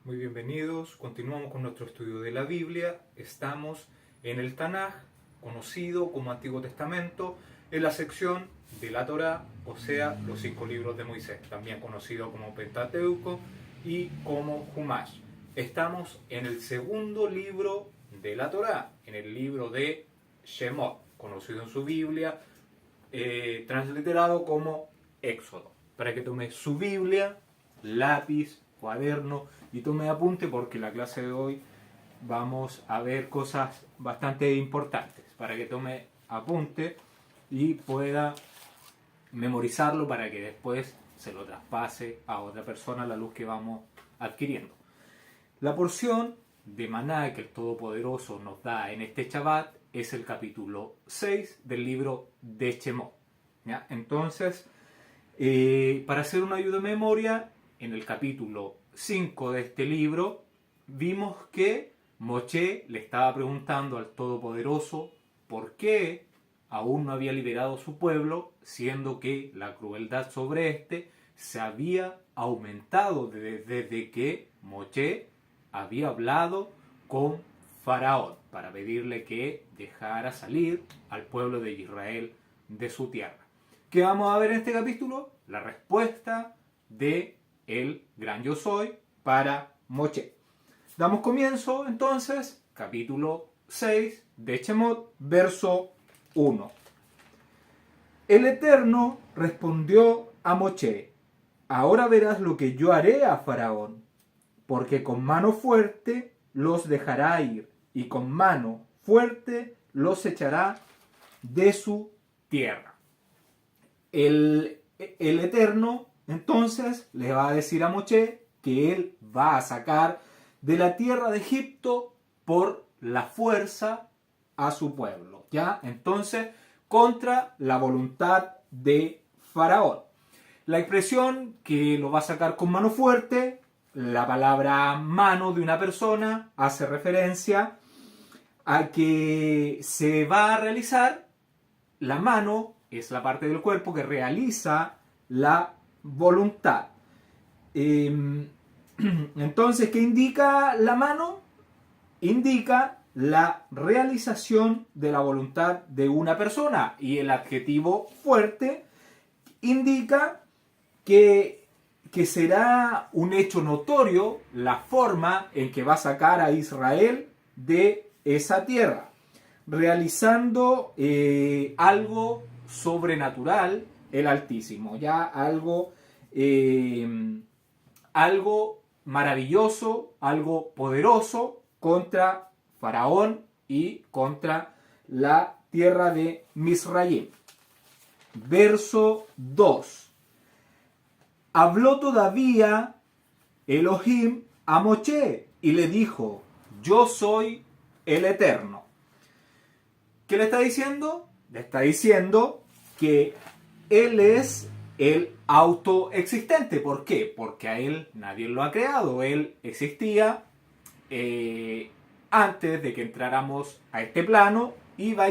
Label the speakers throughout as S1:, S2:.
S1: Muy bienvenidos. Continuamos con nuestro estudio de la Biblia. Estamos en el Tanaj, conocido como Antiguo Testamento, en la sección de la Torá, o sea, los 5 libros de Moisés, también conocido como Pentateuco y como Humash. Estamos en el segundo libro de la Torá, en el libro de Shemot, conocido en su Biblia, transliterado como Éxodo. Para que tome su Biblia, lápiz, cuaderno y tome apunte, porque en la clase de hoy vamos a ver cosas bastante importantes, para que tome apunte y pueda memorizarlo para que después se lo traspase a otra persona a la luz que vamos adquiriendo. La porción de maná que el Todopoderoso nos da en este Shabbat es el capítulo 6 del libro de Shemot. ¿Ya? Entonces, para hacer una ayuda de memoria, en el capítulo 5 de este libro vimos que Moshe le estaba preguntando al Todopoderoso por qué aún no había liberado a su pueblo, siendo que la crueldad sobre este se había aumentado desde que Moshe había hablado con Faraón para pedirle que dejara salir al pueblo de Israel de su tierra. ¿Qué vamos a ver en este capítulo? La respuesta de el gran yo soy para Moshe. Damos comienzo entonces, capítulo 6 de Shemot, verso 1. El Eterno respondió a Moshe: ahora verás lo que yo haré a Faraón, porque con mano fuerte los dejará ir, y con mano fuerte los echará de su tierra. El Eterno entonces le va a decir a Moshe que él va a sacar de la tierra de Egipto por la fuerza a su pueblo, ¿ya? Entonces, contra la voluntad de Faraón. La expresión que lo va a sacar con mano fuerte, la palabra mano de una persona hace referencia a que se va a realizar, la mano es la parte del cuerpo que realiza la voluntad. Entonces, ¿qué indica la mano? Indica la realización de la voluntad de una persona, y el adjetivo fuerte indica que será un hecho notorio la forma en que va a sacar a Israel de esa tierra, realizando algo sobrenatural el Altísimo, ya algo maravilloso, algo poderoso contra Faraón y contra la tierra de Misraim. Verso 2. Habló todavía Elohim a Moshe y le dijo: yo soy el Eterno. ¿Qué le está diciendo? Le está diciendo que él es el autoexistente. ¿Por qué? Porque a él nadie lo ha creado. Él existía antes de que entráramos a este plano y va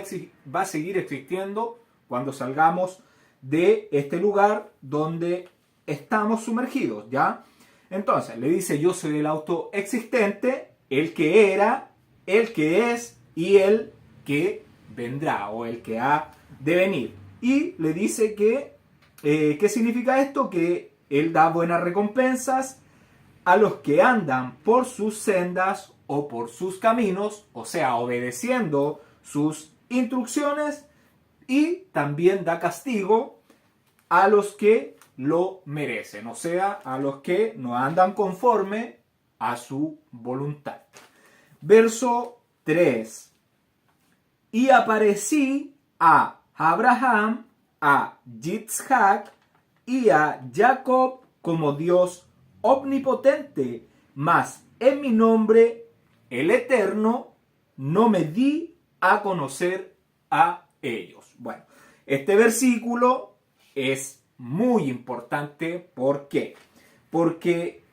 S1: a seguir existiendo cuando salgamos de este lugar donde estamos sumergidos, ¿ya? Entonces le dice: yo soy el autoexistente, el que era, el que es y el que vendrá, o el que ha de venir. Y le dice que ¿qué significa esto? Que él da buenas recompensas a los que andan por sus sendas o por sus caminos, o sea, obedeciendo sus instrucciones, y también da castigo a los que lo merecen, o sea, a los que no andan conforme a su voluntad. Verso 3. Y aparecí a Abraham, a Yitzhak y a Jacob como Dios omnipotente, mas en mi nombre, el Eterno, no me di a conocer a ellos. Bueno, este versículo es muy importante. ¿Por qué? Porque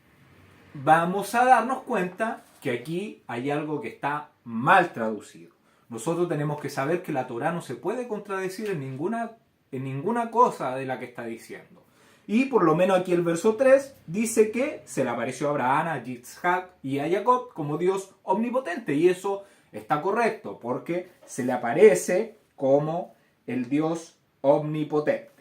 S1: vamos a darnos cuenta que aquí hay algo que está mal traducido. Nosotros tenemos que saber que la Torá no se puede contradecir en ninguna cosa de la que está diciendo. Y por lo menos aquí el verso 3 dice que se le apareció a Abraham, a Yitzhak y a Jacob como Dios omnipotente. Y eso está correcto porque se le aparece como el Dios omnipotente.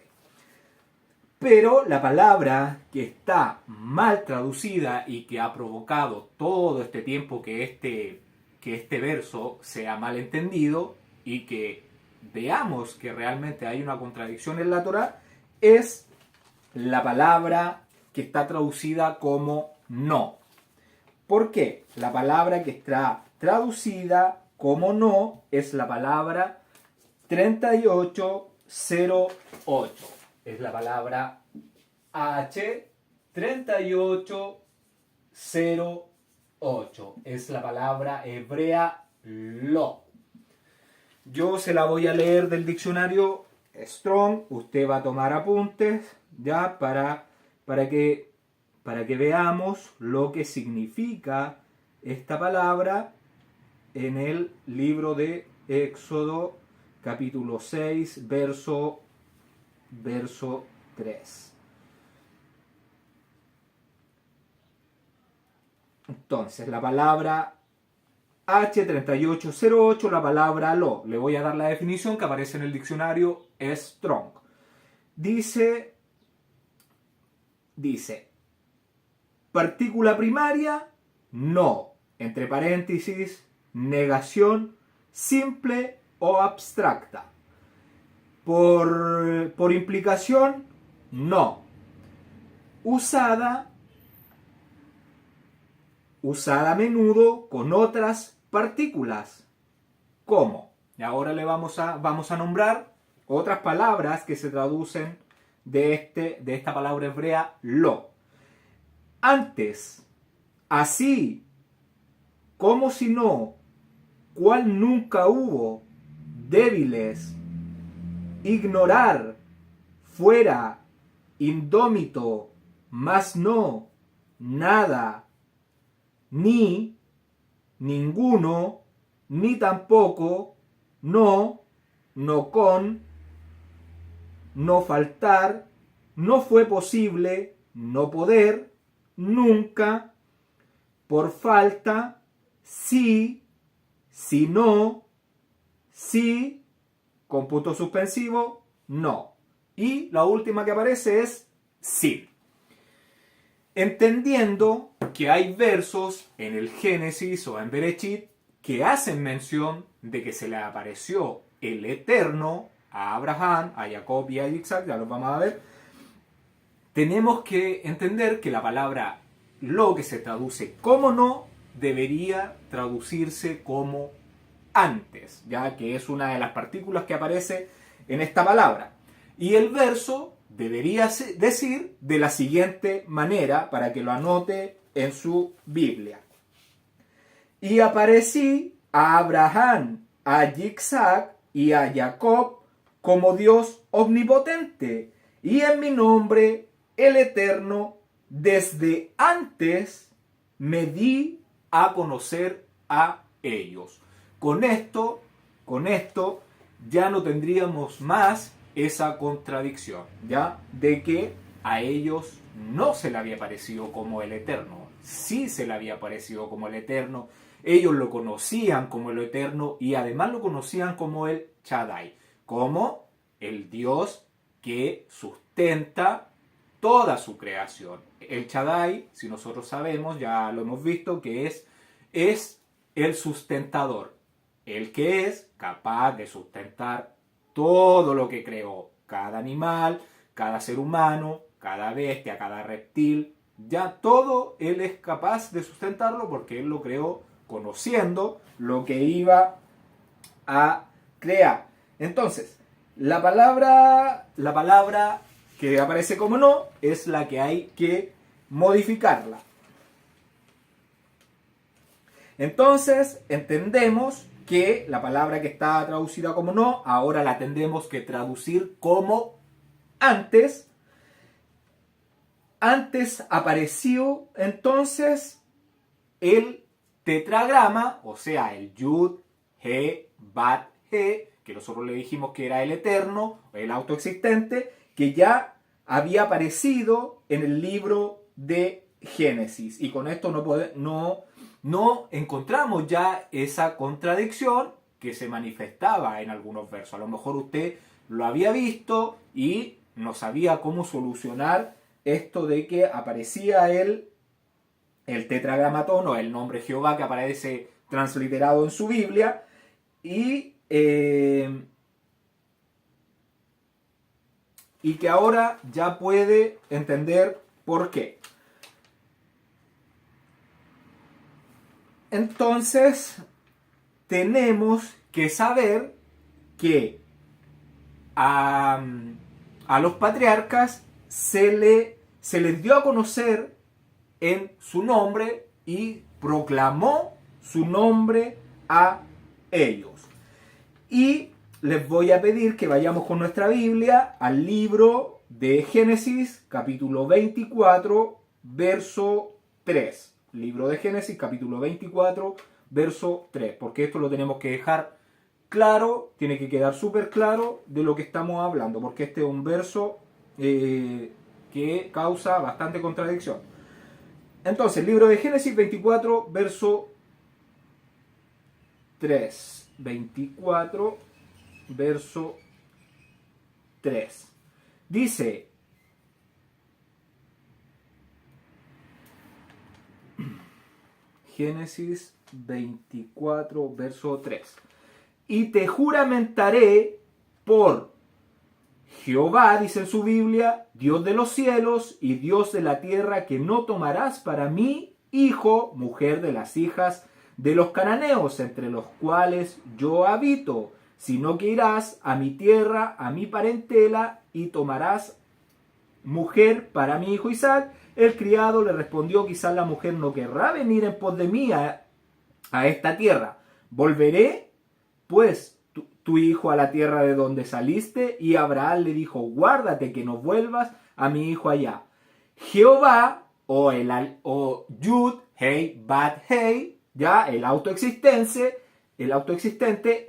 S1: Pero la palabra que está mal traducida y que ha provocado todo este tiempo que este verso sea mal entendido y que veamos que realmente hay una contradicción en la Torá, es la palabra que está traducida como no. ¿Por qué? La palabra que está traducida como no es la palabra 3808. Es la palabra H3808. Es la palabra hebrea lo. Yo se la voy a leer del diccionario Strong. Usted va a tomar apuntes ya para que veamos lo que significa esta palabra en el libro de Éxodo capítulo 6 verso 3. Entonces, la palabra H3808, la palabra lo. Le voy a dar la definición que aparece en el diccionario Strong. Dice, partícula primaria, no. Entre paréntesis, negación simple o abstracta. Por implicación, no. Usada a menudo con otras partículas. ¿Cómo? Y ahora le vamos a nombrar otras palabras que se traducen de esta palabra hebrea lo. Antes, así, como si no, cual nunca hubo, débiles, ignorar, fuera, indómito, mas no, nada, ni, ninguno, ni tampoco, no, no con, no faltar, no fue posible, no poder, nunca, por falta, sí, si no, sí, con punto suspensivo, no. Y la última que aparece es sí. Entendiendo que hay versos en el Génesis o en Berechit que hacen mención de que se le apareció el Eterno a Abraham, a Jacob y a Isaac, ya los vamos a ver, tenemos que entender que la palabra lo, que se traduce como no, debería traducirse como antes, ya que es una de las partículas que aparece en esta palabra. Y el verso debería decir de la siguiente manera, para que lo anote en su Biblia. Y aparecí a Abraham, a Isaac y a Jacob como Dios omnipotente, y en mi nombre, el Eterno, desde antes me di a conocer a ellos. Con esto ya no tendríamos más esa contradicción, ¿ya? De que a ellos no se le había parecido como el Eterno, sí se le había parecido como el Eterno, ellos lo conocían como el Eterno y además lo conocían como el Shaddai, como el Dios que sustenta toda su creación. El Shaddai, si nosotros sabemos, ya lo hemos visto, que es el sustentador, el que es capaz de sustentar todo lo que creó, cada animal, cada ser humano, cada bestia, cada reptil, ya todo él es capaz de sustentarlo porque él lo creó conociendo lo que iba a crear. Entonces, la palabra que aparece como no es la que hay que modificarla. Entonces, entendemos que la palabra que está traducida como no, ahora la tendremos que traducir como antes. Antes apareció entonces el tetragrama, o sea, el Yud, He, Bat, He, que nosotros le dijimos que era el eterno, el autoexistente, que ya
S2: había aparecido en el libro de Génesis. Y con esto no encontramos ya esa contradicción que se manifestaba en algunos versos. A lo mejor usted lo había visto y no sabía cómo solucionar esto de que aparecía el tetragramatón o el nombre Jehová que aparece transliterado en su Biblia y que ahora ya puede entender por qué. Entonces, tenemos que saber que a los patriarcas se les dio a conocer en su nombre y proclamó su nombre a ellos. Y les voy a pedir que vayamos con nuestra Biblia al libro de Génesis, capítulo 24, verso 3. Libro de Génesis, capítulo 24, verso 3. Porque esto lo tenemos que dejar claro, tiene que quedar súper claro de lo que estamos hablando. Porque este es un verso que causa bastante contradicción. Entonces, libro de Génesis 24, verso 3. 24, verso 3. Dice: Génesis 24, verso 3. Y te juramentaré por Jehová, dice en su Biblia, Dios de los cielos y Dios de la tierra, que no tomarás para mí hijo, mujer de las hijas de los cananeos, entre los cuales yo habito, sino que irás a mi tierra, a mi parentela, y tomarás mujer para mi hijo Isaac. El criado le respondió: quizás la mujer no querrá venir en pos de mí a esta tierra. Volveré pues tu hijo a la tierra de donde saliste. Y Abraham le dijo: guárdate que no vuelvas a mi hijo allá. Jehová, o Yud, Hei, Bat, Hei, ya el autoexistente,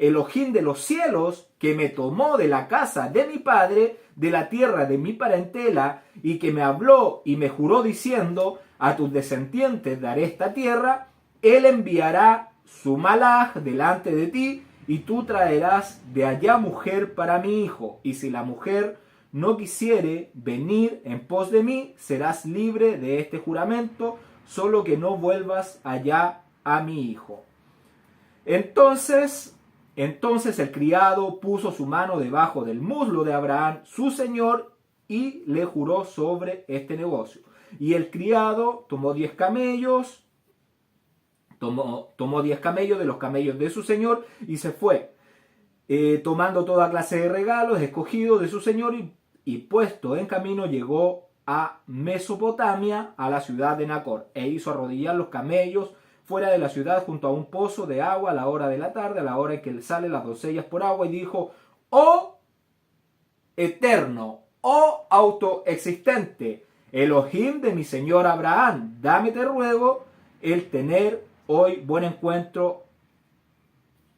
S2: Elohim de los cielos, que me tomó de la casa de mi padre, de la tierra de mi parentela, y que me habló y me juró diciendo: a tus descendientes daré esta tierra. Él enviará su malaj delante de ti, y tú traerás de allá mujer para mi hijo. Y si la mujer no quisiere venir en pos de mí, serás libre de este juramento, solo que no vuelvas allá a mi hijo. Entonces el criado puso su mano debajo del muslo de Abraham, su señor, y le juró sobre este negocio. Y el criado tomó 10 camellos, tomó 10 camellos de los camellos de su señor y se fue, tomando toda clase de regalos escogidos de su señor, y puesto en camino llegó a Mesopotamia, a la ciudad de Nacor, e hizo arrodillar los camellos fuera de la ciudad junto a un pozo de agua a la hora de la tarde, a la hora en que salen las doncellas por agua, y dijo: oh eterno, oh autoexistente, Elohim de mi señor Abraham, dame, te ruego, el tener hoy buen encuentro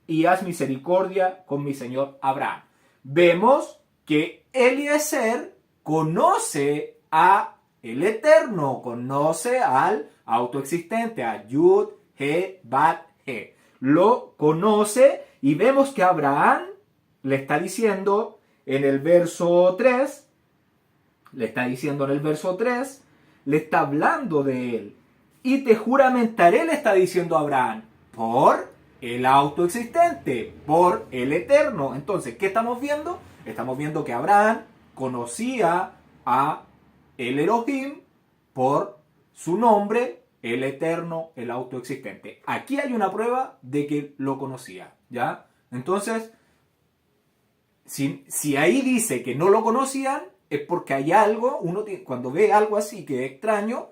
S2: y haz misericordia con mi señor Abraham. Vemos que Eliezer conoce a el Eterno, conoce al autoexistente, a Yud, He, Bat, He. Lo conoce, y vemos que Abraham le está diciendo en el verso 3, le está hablando de él. Y te juramentaré, le está diciendo a Abraham, por el autoexistente, por el Eterno. Entonces, ¿qué estamos viendo? Estamos viendo que Abraham conocía a el Elohim por su nombre, el Eterno, el autoexistente. Aquí hay una prueba de que lo conocía, ¿ya? Entonces, si ahí dice que no lo conocían, es porque hay algo, cuando ve algo así que es extraño,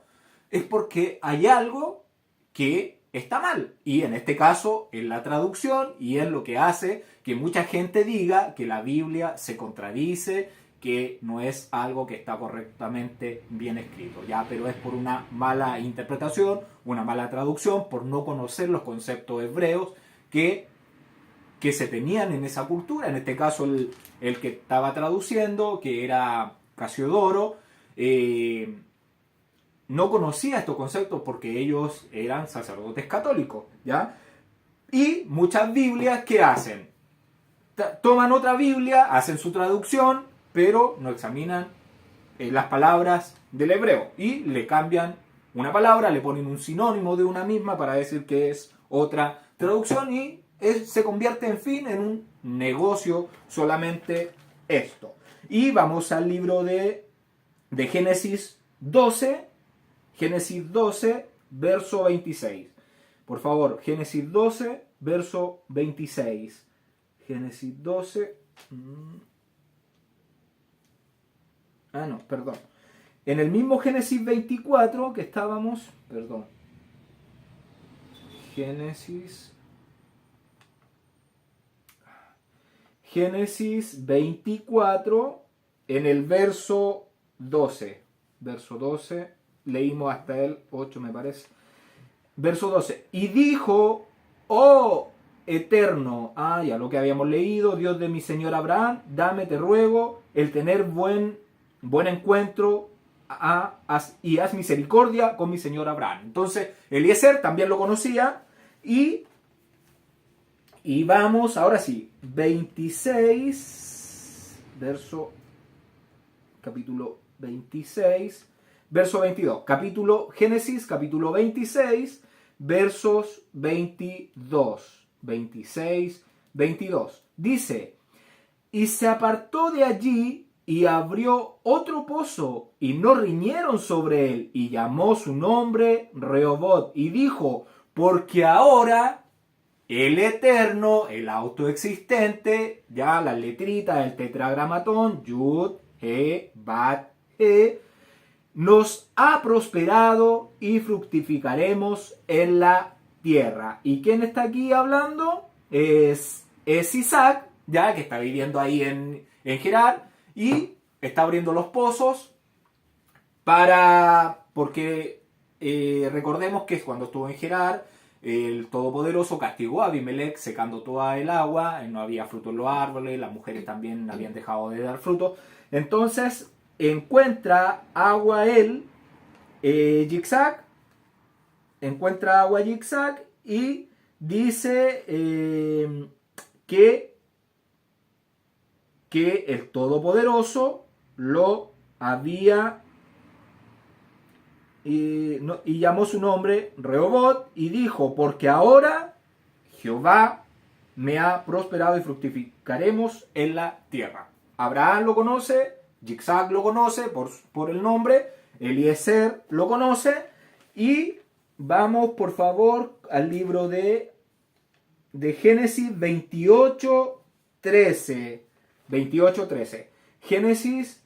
S2: es porque hay algo que está mal. Y en este caso, en la traducción, y es lo que hace que mucha gente diga que la Biblia se contradice, que no es algo que está correctamente bien escrito, ¿ya? Pero es por una mala interpretación, una mala traducción, por no conocer los conceptos hebreos que se tenían en esa cultura. En este caso, el que estaba traduciendo, que era Casiodoro no conocía estos conceptos porque ellos eran sacerdotes católicos, ¿ya? Y muchas Biblias, ¿qué hacen? Toman otra Biblia, hacen su traducción, pero no examinan las palabras del hebreo y le cambian una palabra, le ponen un sinónimo de una misma para decir que es otra traducción y se convierte, en fin, en un negocio solamente esto. Y vamos al libro de Génesis 12, verso 26. Por favor, Génesis 12, verso 26. Génesis 12. No, perdón. En el mismo Génesis 24 que estábamos, perdón. Génesis 24, en el verso 12. Verso 12, leímos hasta el 8, me parece. Verso 12. Y dijo, oh Eterno, ya lo que habíamos leído, Dios de mi Señor Abraham, dame, te ruego, el tener buen encuentro y haz misericordia con mi Señor Abraham. Entonces, Eliezer también lo conocía y vamos, ahora sí, 26, capítulo 26, verso 22. Génesis, capítulo 26, versos 22. 26, 22. Dice, y se apartó de allí y abrió otro pozo, y no riñeron sobre él, y llamó su nombre Rehobot, y dijo, porque ahora el Eterno, el autoexistente, ya la letrita del tetragramatón, Yud, He, Bat, He, nos ha prosperado y fructificaremos en la tierra. ¿Y quién está aquí hablando? Es Isaac, ya que está viviendo ahí en Gerar, y está abriendo los pozos porque recordemos que cuando estuvo en Gerar, el Todopoderoso castigó a Abimelech secando toda el agua, no había fruto en los árboles, las mujeres también habían dejado de dar fruto. Entonces encuentra agua Yitzhak, y dice que el Todopoderoso lo había y llamó su nombre Rehobot y dijo, porque ahora Jehová me ha prosperado y fructificaremos en la tierra. Abraham lo conoce, Yitzhak lo conoce por el nombre, Eliezer lo conoce, y vamos por favor al libro de Génesis 28:13. Génesis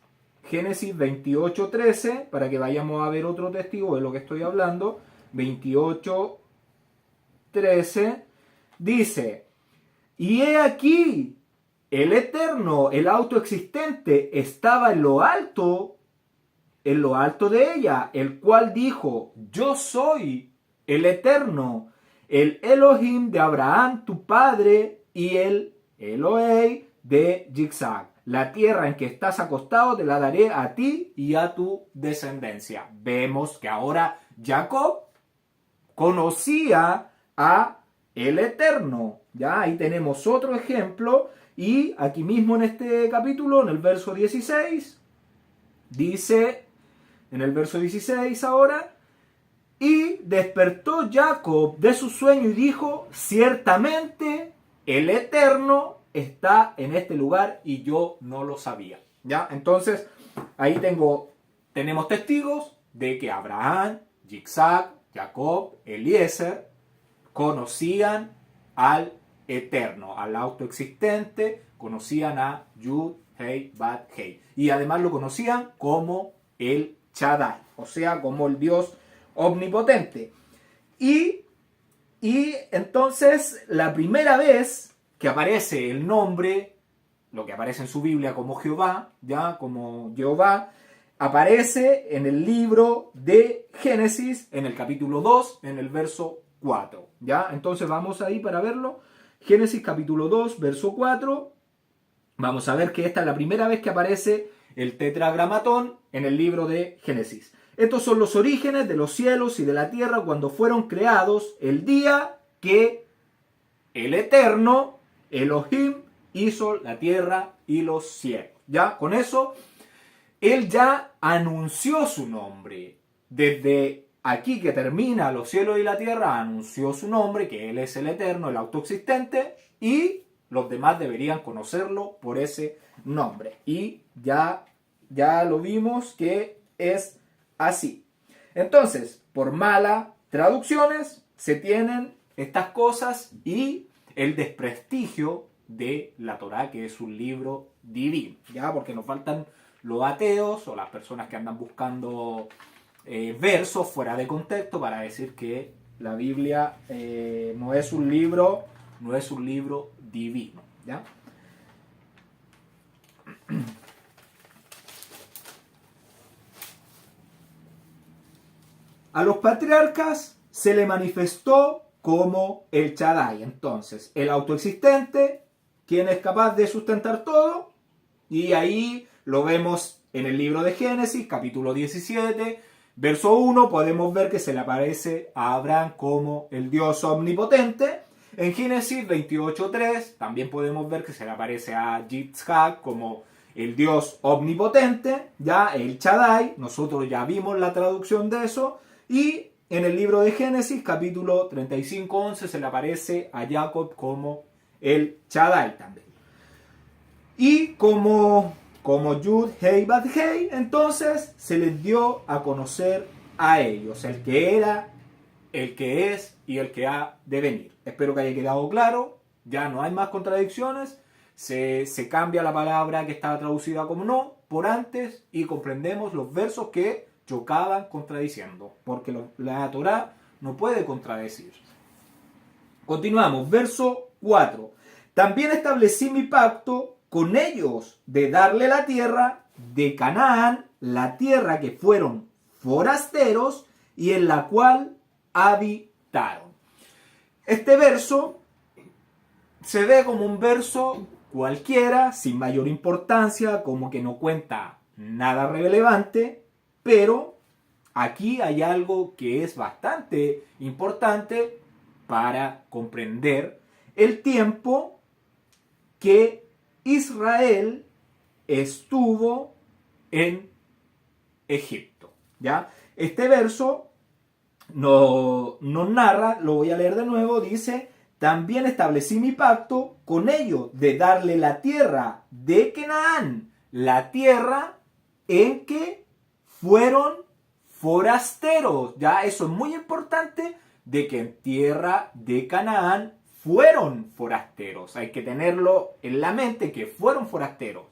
S2: 28:13, para que vayamos a ver otro testigo de lo que estoy hablando. 28:13 dice, y he aquí, el Eterno, el autoexistente, estaba en lo alto de ella, el cual dijo, yo soy el Eterno, el Elohim de Abraham tu padre y el Elohei de Yitzhak. La tierra en que estás acostado te la daré a ti y a tu descendencia. Vemos que ahora Jacob conocía a el Eterno. Ya ahí tenemos otro ejemplo. Y aquí mismo en este capítulo, en el verso 16, dice, en el verso 16 ahora, y despertó Jacob de su sueño y dijo, ciertamente el Eterno está en este lugar y yo no lo sabía. ¿Ya? Entonces, ahí tenemos testigos de que Abraham, Yitzhak, Jacob, Eliezer conocían al Eterno, al autoexistente, conocían a Yud, Hei, Bat, Hei. Y además lo conocían como el Shaddai, o sea, como el Dios omnipotente. Y entonces, la primera vez que aparece el nombre, lo que aparece en su Biblia como Jehová, ya como Jehová, aparece en el libro de Génesis, en el capítulo 2, en el verso 4. ¿Ya? Entonces vamos ahí para verlo. Génesis capítulo 2, verso 4. Vamos a ver que esta es la primera vez que aparece el tetragramatón en el libro de Génesis. Estos son los orígenes de los cielos y de la tierra cuando fueron creados el día que el Eterno, Elohim, hizo la tierra y los cielos. Ya, con eso, él ya anunció su nombre. Desde aquí que termina los cielos y la tierra, anunció su nombre, que él es el Eterno, el autoexistente, y los demás deberían conocerlo por ese nombre. Y ya lo vimos que es así. Entonces, por malas traducciones, se tienen estas cosas y el desprestigio de la Torá, que es un libro divino, ¿ya? Porque nos faltan los ateos o las personas que andan buscando versos fuera de contexto para decir que la Biblia no es un libro divino, ¿ya? A los patriarcas se le manifestó como el Shaddai, entonces, el autoexistente, quien es capaz de sustentar todo, y ahí lo vemos en el libro de Génesis, capítulo 17, verso 1, podemos ver que se le aparece a Abraham como el Dios omnipotente. En Génesis 28.3 también podemos ver que se le aparece a Yitzhak como el Dios omnipotente, ya el Shaddai, nosotros ya vimos la traducción de eso, y en el libro de Génesis, capítulo 35.11, se le aparece a Jacob como el Shaddai también. Y como Yud, Hei, Bad, Hei, entonces se les dio a conocer a ellos, el que era, el que es y el que ha de venir. Espero que haya quedado claro, ya no hay más contradicciones, se cambia la palabra que estaba traducida como no por antes y comprendemos los versos que chocaban contradiciendo, porque la Torá no puede contradecir. Continuamos, verso 4. También establecí mi pacto con ellos de darle la tierra de Canaán, la tierra que fueron forasteros y en la cual habitaron. Este verso se ve como un verso cualquiera, sin mayor importancia, como que no cuenta nada relevante, pero aquí hay algo que es bastante importante para comprender el tiempo que Israel estuvo en Egipto, ¿ya? Este verso nos narra, lo voy a leer de nuevo, dice: también establecí mi pacto con ellos de darle la tierra de Canaán, la tierra en que fueron forasteros. Ya eso es muy importante, de que en tierra de Canaán fueron forasteros. Hay que tenerlo en la mente, que fueron forasteros.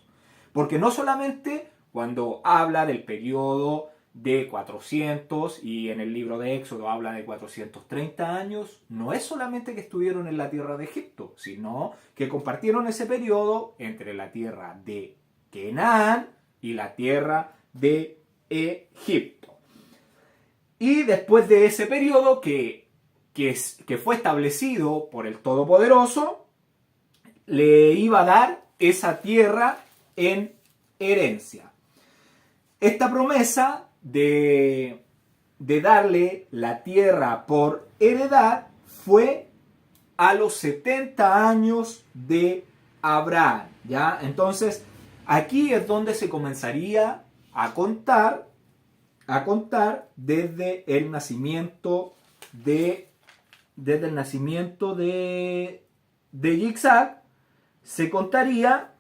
S2: Porque no solamente cuando habla del periodo de 400 y en el libro de Éxodo habla de 430 años, no es solamente que estuvieron en la tierra de Egipto, sino que compartieron ese periodo entre la tierra de Canaán y la tierra de Egipto. Y después de ese periodo que fue establecido por el Todopoderoso, le iba a dar esa tierra en herencia. Esta promesa de darle la tierra por heredad fue a los 70 años de Abraham, ¿ya? Entonces, aquí es donde se comenzaría a contar desde el nacimiento de Yitzhak, se contaría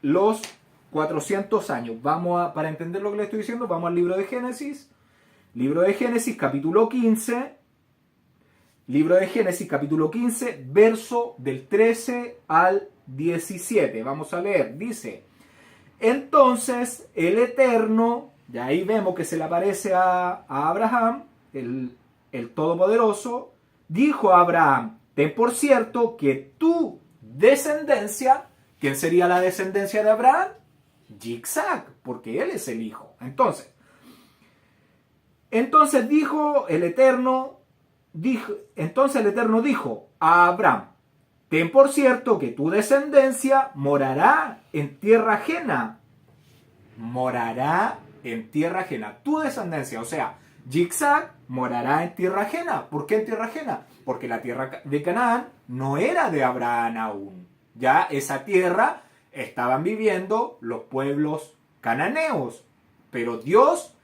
S2: los 400 años. Para entender lo que le estoy diciendo, vamos al libro de Génesis. Libro de Génesis, capítulo 15. Libro de Génesis, capítulo 15, verso del 13 al 17. Vamos a leer. Dice: entonces el Eterno, ya ahí vemos que se le aparece a Abraham, el Todopoderoso, dijo a Abraham: ten por cierto que tu descendencia, ¿quién sería la descendencia de Abraham? Yitzhak, porque él es el hijo. Entonces dijo el Eterno, entonces el Eterno dijo a Abraham: ten por cierto que tu descendencia morará en tierra ajena, morará en tierra ajena. Tu descendencia, o sea, Yitzhak morará en tierra ajena. ¿Por qué en tierra ajena? Porque la tierra de Canaán no era de Abraham aún. Ya esa tierra estaban viviendo los pueblos cananeos. Pero Dios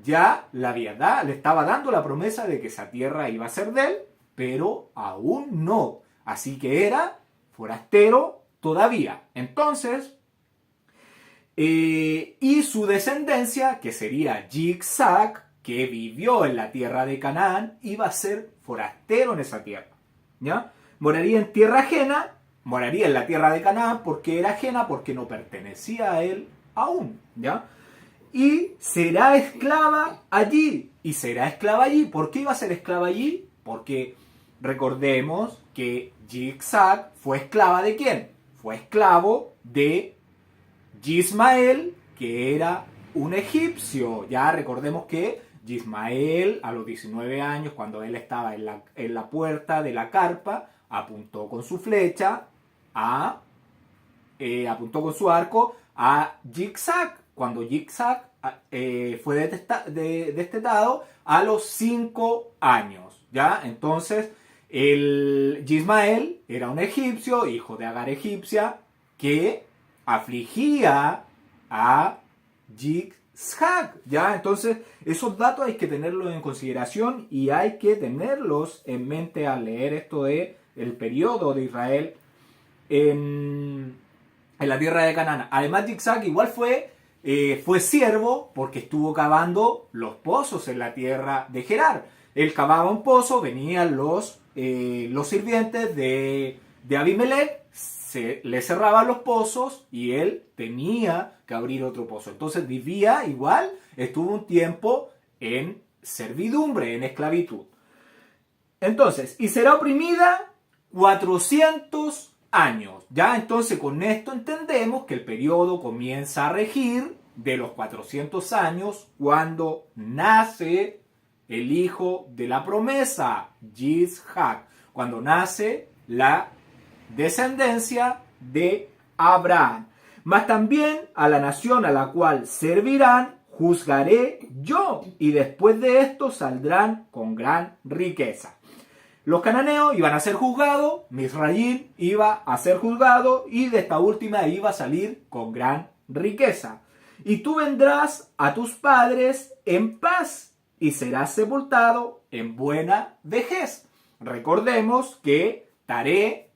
S2: ya le estaba dando la promesa de que esa tierra iba a ser de él, pero aún no. Así que era forastero todavía. Entonces, y su descendencia, que sería Yitzhak, que vivió en la tierra de Canaán, iba a ser forastero en esa tierra. ¿Ya? Moraría en tierra ajena, moraría en la tierra de Canaán porque era ajena, porque no pertenecía a él aún. ¿Ya? Y será esclava allí. Y será esclava allí. ¿Por qué iba a ser esclava allí? Porque recordemos que Yitzhak fue esclava ¿de quién? Fue esclavo de Ismael, que era un egipcio. Ya recordemos que Ismael, a los 19 años, cuando él estaba en la puerta de la carpa, apuntó con su flecha, apuntó con su arco a Yitzhak, cuando Yitzhak fue destetado a los 5 años. ¿Ya? Entonces, Ismael era un egipcio, hijo de Agar egipcia, que afligía a Yitzhak. ¿Ya? Entonces, esos datos hay que tenerlos en consideración y hay que tenerlos en mente al leer esto de el periodo de Israel en la tierra de Canaán. Además, Yitzhak igual fue siervo porque estuvo cavando los pozos en la tierra de Gerar. Él cavaba un pozo, venían los sirvientes de Abimelech, le cerraban los pozos y él tenía que abrir otro pozo. Entonces vivía igual, estuvo un tiempo en servidumbre, en esclavitud. Entonces, y será oprimida 400 años. Ya entonces con esto entendemos que el periodo comienza a regir de los 400 años cuando nace el hijo de la promesa, Yitzhak, cuando nace la descendencia de Abraham. Mas también a la nación a la cual servirán juzgaré yo, y después de esto saldrán con gran riqueza. Los cananeos iban a ser juzgados, Misraim iba a ser juzgado, y de esta última iba a salir con gran riqueza. Y tú vendrás a tus padres en paz, y serás sepultado en buena vejez. Recordemos que Taré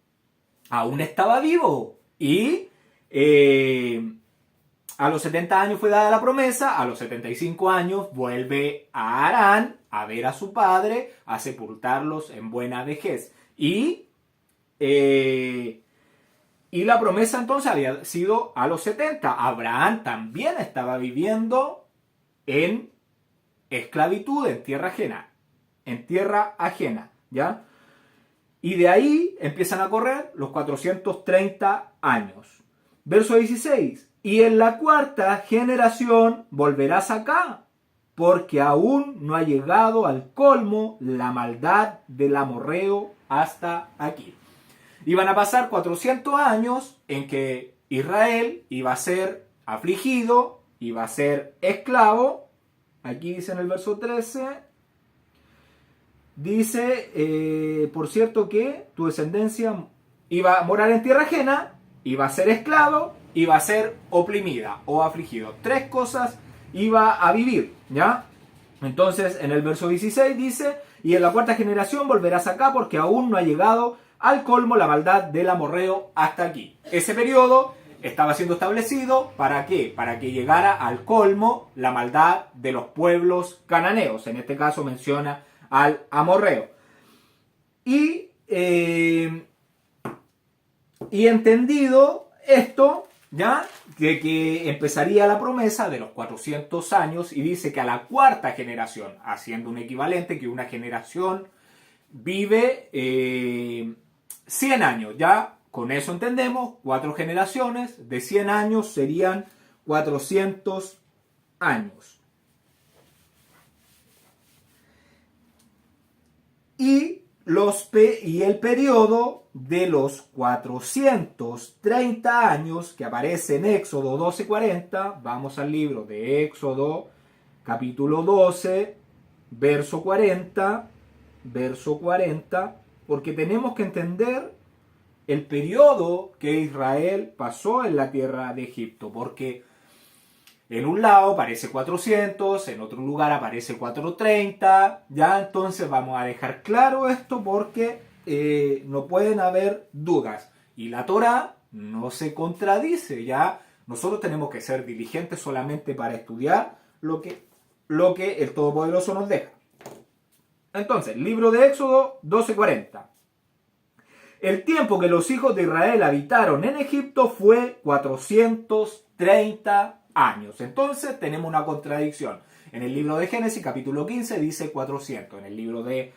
S2: aún estaba vivo, y a los 70 años fue dada la promesa, a los 75 años vuelve a Harán a ver a su padre, a sepultarlos en buena vejez. Y la promesa entonces había sido a los 70. Abraham también estaba viviendo en esclavitud, en tierra ajena, ¿ya? Y de ahí empiezan a correr los 430 años. Verso 16. Y en la cuarta generación volverás acá, porque aún no ha llegado al colmo la maldad del amorreo hasta aquí. Iban a pasar 400 años en que Israel iba a ser afligido, iba a ser esclavo. Aquí dice en el verso 13, dice, por cierto que tu descendencia iba a morar en tierra ajena, iba a ser esclavo, iba a ser oprimida o afligido. 3 cosas iba a vivir, ¿ya? Entonces, en el verso 16 dice, y en la cuarta generación volverás acá porque aún no ha llegado al colmo la maldad del amorreo hasta aquí. Ese periodo estaba siendo establecido, ¿para qué? Para que llegara al colmo la maldad de los pueblos cananeos. En este caso menciona al amorreo. Y entendido esto, ¿ya? De que empezaría la promesa de los 400 años y dice que a la cuarta generación, haciendo un equivalente que una generación vive 100 años, ya con eso entendemos, 4 generaciones de 100 años serían 400 años. Y y el periodo de los 430 años que aparece en Éxodo 12:40, vamos al libro de Éxodo capítulo 12, verso 40, porque tenemos que entender el periodo que Israel pasó en la tierra de Egipto, porque en un lado aparece 400, en otro lugar aparece 430, ya entonces vamos a dejar claro esto porque no pueden haber dudas. Y la Torá no se contradice, ya nosotros tenemos que ser diligentes solamente para estudiar lo que el Todopoderoso nos deja. Entonces, libro de Éxodo 12:40. El tiempo que los hijos de Israel habitaron en Egipto fue 430 años. Entonces tenemos una contradicción. En el libro de Génesis, capítulo 15, dice 400. En el libro de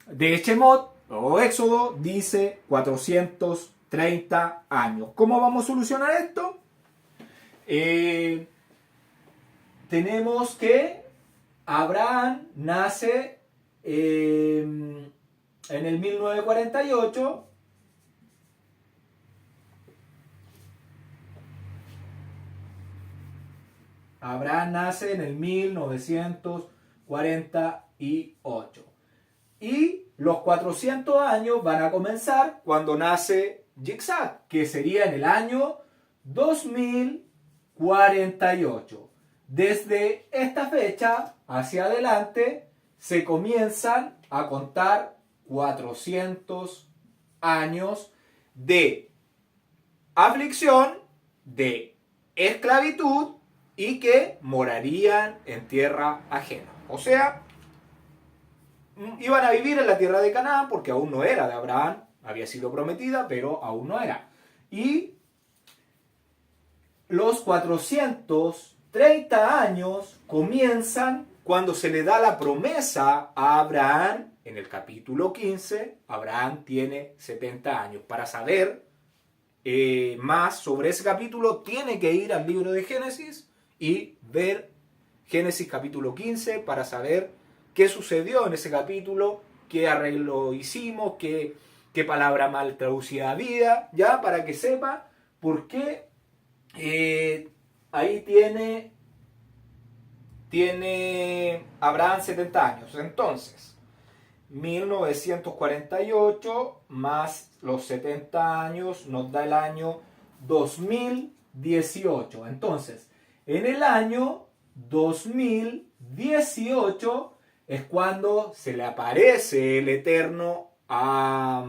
S2: Shemot o Éxodo dice 430 años. ¿Cómo vamos a solucionar esto? Tenemos que Abraham nace en el 1948. Abraham nace en el 1948. Y los 400 años van a comenzar cuando nace Yitzhak, que sería en el año 2048. Desde esta fecha hacia adelante se comienzan a contar 400 años de aflicción, de esclavitud y que morarían en tierra ajena. O sea, iban a vivir en la tierra de Canaán porque aún no era de Abraham, había sido prometida, pero aún no era. Y los 430 años comienzan cuando se le da la promesa a Abraham. En el capítulo 15, Abraham tiene 70 años. Para saber más sobre ese capítulo, tiene que ir al libro de Génesis y ver Génesis capítulo 15 para saber qué sucedió en ese capítulo, qué arreglo hicimos, qué palabra mal traducida había, ya para que sepa por qué ahí tiene Abraham 70 años. Entonces, 1948 más los 70 años nos da el año 2018. Entonces, en el año 2018 es cuando se le aparece el Eterno a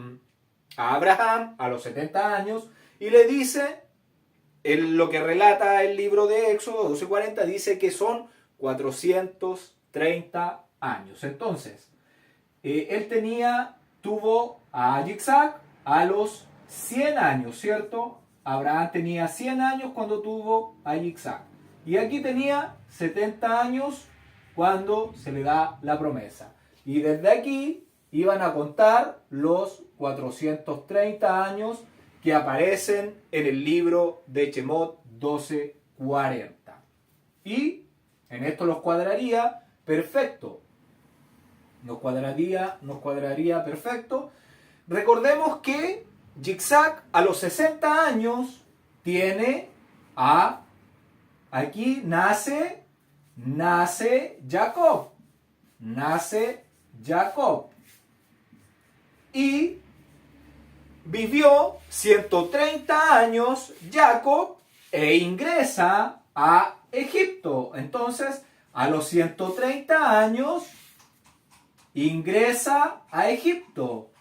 S2: Abraham a los 70 años y le dice, lo que relata el libro de Éxodo 12:40 dice que son 430 años. Entonces, él tuvo a Yitzhak a los 100 años, ¿cierto? Abraham tenía 100 años cuando tuvo a Yitzhak. Y aquí tenía 70 años cuando se le da la promesa. Y desde aquí iban a contar los 430 años que aparecen en el libro de Shemot 12:40. Y en esto los cuadraría perfecto. Nos cuadraría perfecto. Recordemos que Yitzhak a los 60 años tiene aquí nace Jacob. Nace Jacob. Y vivió 130 años Jacob e ingresa a Egipto. Entonces, a los 130 años ingresa a Egipto.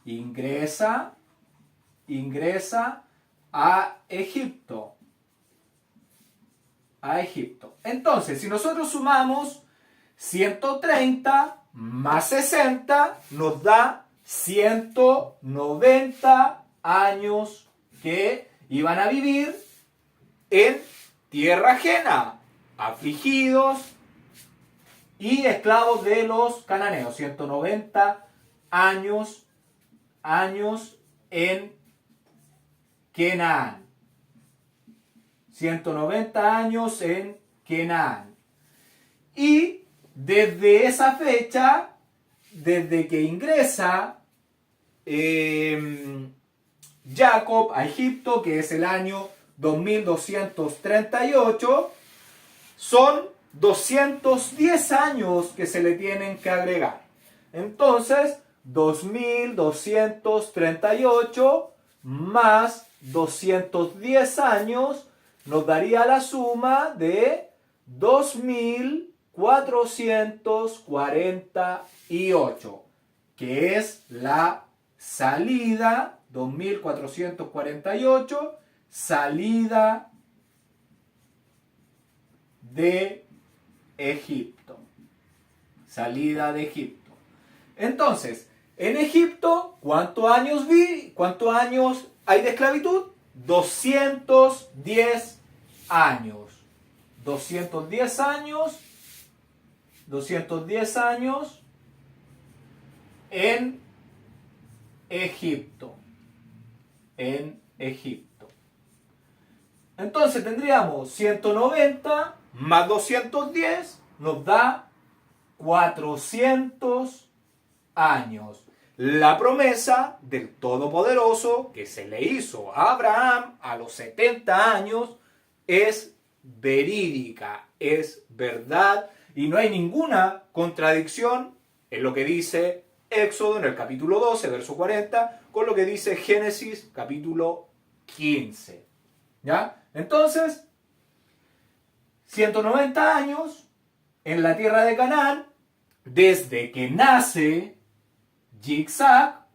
S2: Ingresa a Egipto. Entonces, si nosotros sumamos 130 más 60, nos da 190 años que iban a vivir en tierra ajena, afligidos y esclavos de los cananeos. 190 años en Canaán. 190 años en Canaán. Y desde esa fecha desde que ingresa Jacob a Egipto, que es el año 2238, son 210 años que se le tienen que agregar. Entonces, 2238 más 210 años nos daría la suma de 2448, que es la salida, 2448, salida de Egipto. Salida de Egipto. Entonces, en Egipto, ¿cuántos años hay de esclavitud? 210 años. 210 años. 210 años en Egipto. En Egipto. Entonces tendríamos 190 más 210 nos da 400 años. La promesa del Todopoderoso que se le hizo a Abraham a los 70 años es verídica, es verdad y no hay ninguna contradicción en lo que dice Éxodo en el capítulo 12, verso 40, con lo que dice Génesis capítulo 15. ¿Ya? Entonces, 190 años en la tierra de Canaán, desde que nace Yitzhak,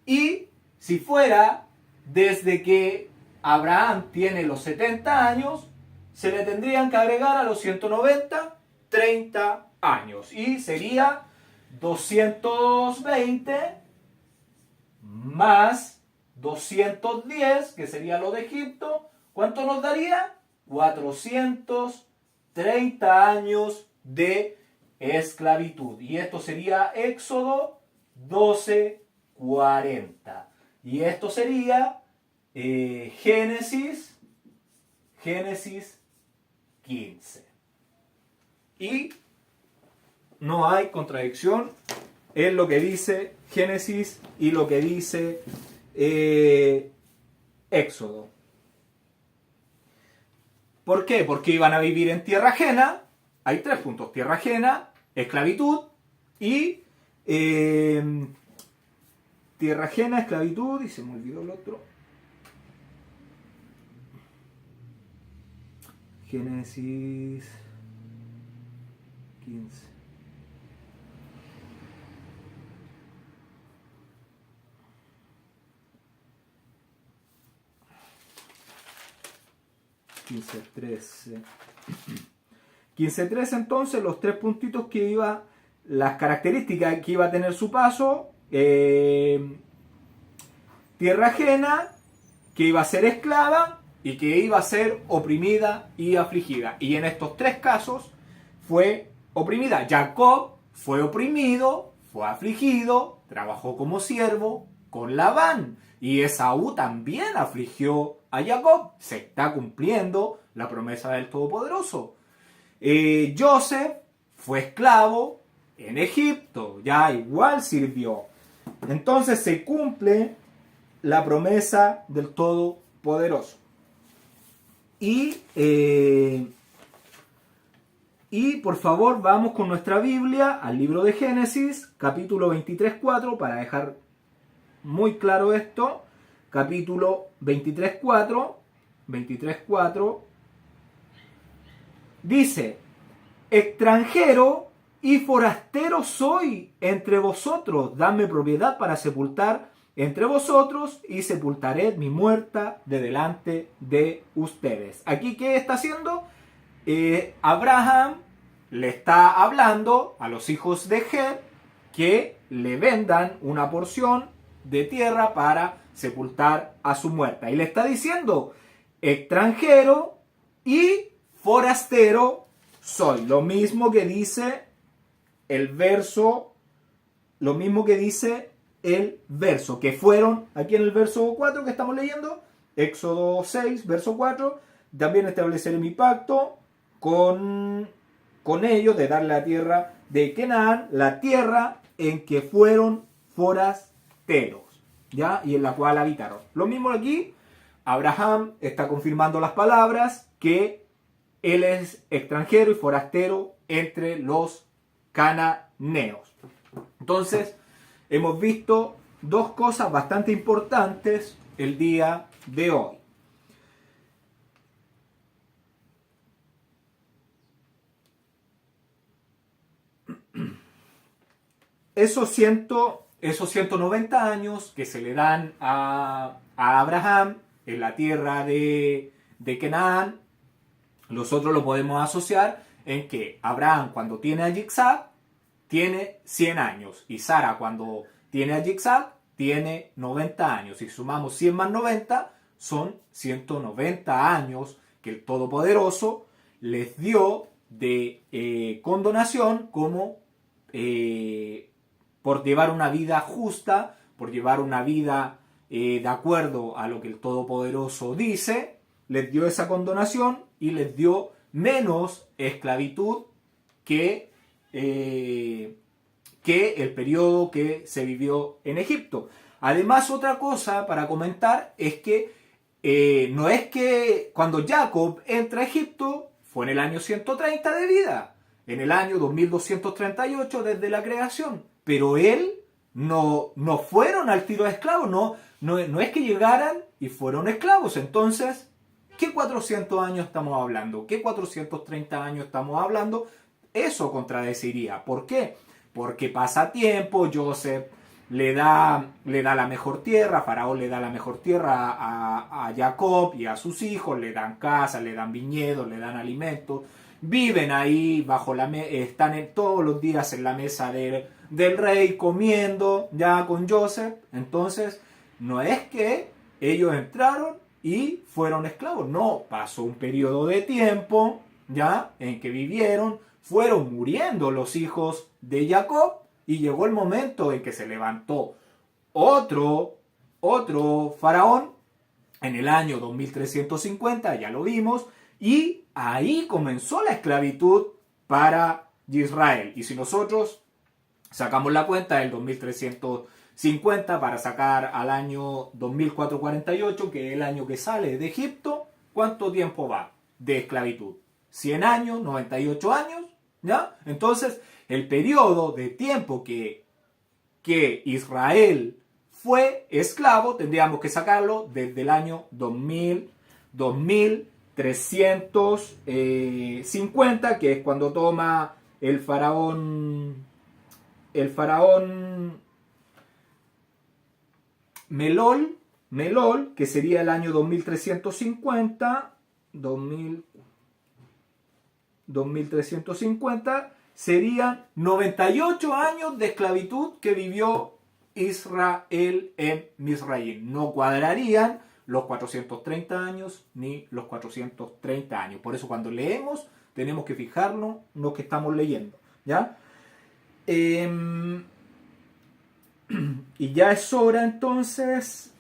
S2: y si fuera desde que Abraham tiene los 70 años, se le tendrían que agregar a los 190 30 años y sería 220 más 210, que sería lo de Egipto. ¿Cuánto nos daría? 430 años de esclavitud. Y esto sería Éxodo 12:40. Y esto sería Génesis 15. Y no hay contradicción en lo que dice Génesis y lo que dice Éxodo. ¿Por qué? Porque iban a vivir en tierra ajena. Hay 3 puntos: tierra ajena, esclavitud y tierra ajena, esclavitud, y se me olvidó el otro. Génesis 15. $15.13. Entonces, los 3 puntitos que iba, las características que iba a tener su paso: tierra ajena, que iba a ser esclava y que iba a ser oprimida y afligida. Y en estos 3 casos fue oprimida. Jacob fue oprimido, fue afligido, trabajó como siervo con Labán. Y Esaú también afligió a Jacob. Se está cumpliendo la promesa del Todopoderoso. Joseph fue esclavo en Egipto, ya igual sirvió. Entonces se cumple la promesa del Todopoderoso. Y por favor vamos con nuestra Biblia al libro de Génesis, capítulo 23:4, para dejar muy claro esto. Capítulo 23:4 dice: extranjero y forastero soy entre vosotros, dadme propiedad para sepultar entre vosotros, y sepultaré mi muerta de delante de ustedes. Aquí, ¿qué está haciendo? Abraham le está hablando a los hijos de Het que le vendan una porción de tierra para sepultar a su muerta. Y le está diciendo: extranjero y forastero soy. Lo mismo que dice el verso, que fueron aquí en el verso 4 que estamos leyendo, Éxodo 6, verso 4, también estableceré mi pacto con con ellos, de darle la tierra de Canaán, la tierra en que fueron forasteros, ¿ya? Y en la cual habitaron. Lo mismo aquí, Abraham está confirmando las palabras que él es extranjero y forastero entre los cananeos. Entonces, hemos visto dos cosas bastante importantes el día de hoy. Esos 190 años que se le dan a Abraham en la tierra de Canaán, nosotros lo podemos asociar en que Abraham, cuando tiene a Isaac, tiene 100 años, y Sara, cuando tiene a Isaac, tiene 90 años. Si sumamos 100 más 90, son 190 años que el Todopoderoso les dio de condonación como por llevar una vida justa, por llevar una vida de acuerdo a lo que el Todopoderoso dice, les dio esa condonación y les dio menos esclavitud que el periodo que se vivió en Egipto. Además, otra cosa para comentar es que no es que cuando Jacob entra a Egipto fue en el año 130 de vida, en el año 2238 desde la creación, pero él no fueron al tiro de esclavos, no es que llegaran y fueron esclavos. Entonces, ¿qué 400 años estamos hablando? ¿Qué 430 años estamos hablando? Eso contradeciría. ¿Por qué? Porque pasa tiempo, Joseph le da la mejor tierra, Faraón le da la mejor tierra a Jacob y a sus hijos, le dan casa, le dan viñedos, le dan alimentos, viven ahí bajo están todos los días en la mesa del rey comiendo ya con Joseph. Entonces, no es que ellos entraron y fueron esclavos, no, pasó un periodo de tiempo ya en que vivieron, fueron muriendo los hijos de Jacob y llegó el momento en que se levantó otro faraón en el año 2350, ya lo vimos, y ahí comenzó la esclavitud para Israel. Y si nosotros sacamos la cuenta del 2350 para sacar al año 2448, que es el año que sale de Egipto, ¿cuánto tiempo va de esclavitud? 100 años, 98 años, ¿ya? Entonces, el periodo de tiempo que Israel fue esclavo, tendríamos que sacarlo desde el año 2350, que es cuando toma el faraón Melol, que sería el año 2350, 2350, serían 98 años de esclavitud que vivió Israel en Misraim. No cuadrarían los 430 años ni los 430 años. Por eso cuando leemos tenemos que fijarnos en lo que estamos leyendo, ¿ya? Y ya es hora entonces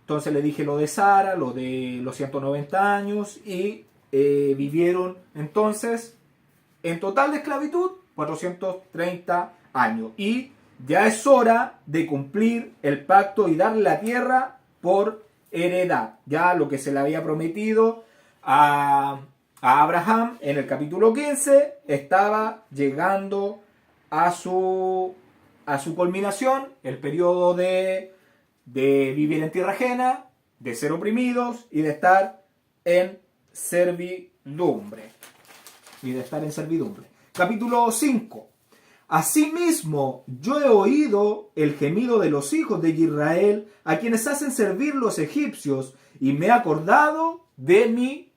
S2: entonces le dije lo de Sara, lo de los 190 años y vivieron entonces en total de esclavitud 430 años. Y ya es hora de cumplir el pacto y darle la tierra por heredad. Ya lo que se le había prometido a Abraham en el capítulo 15 estaba llegando a su culminación, el periodo de vivir en tierra ajena, de ser oprimidos y de estar en servidumbre. Capítulo 5. Asimismo, yo he oído el gemido de los hijos de Israel, a quienes hacen servir los egipcios, y me he acordado de mi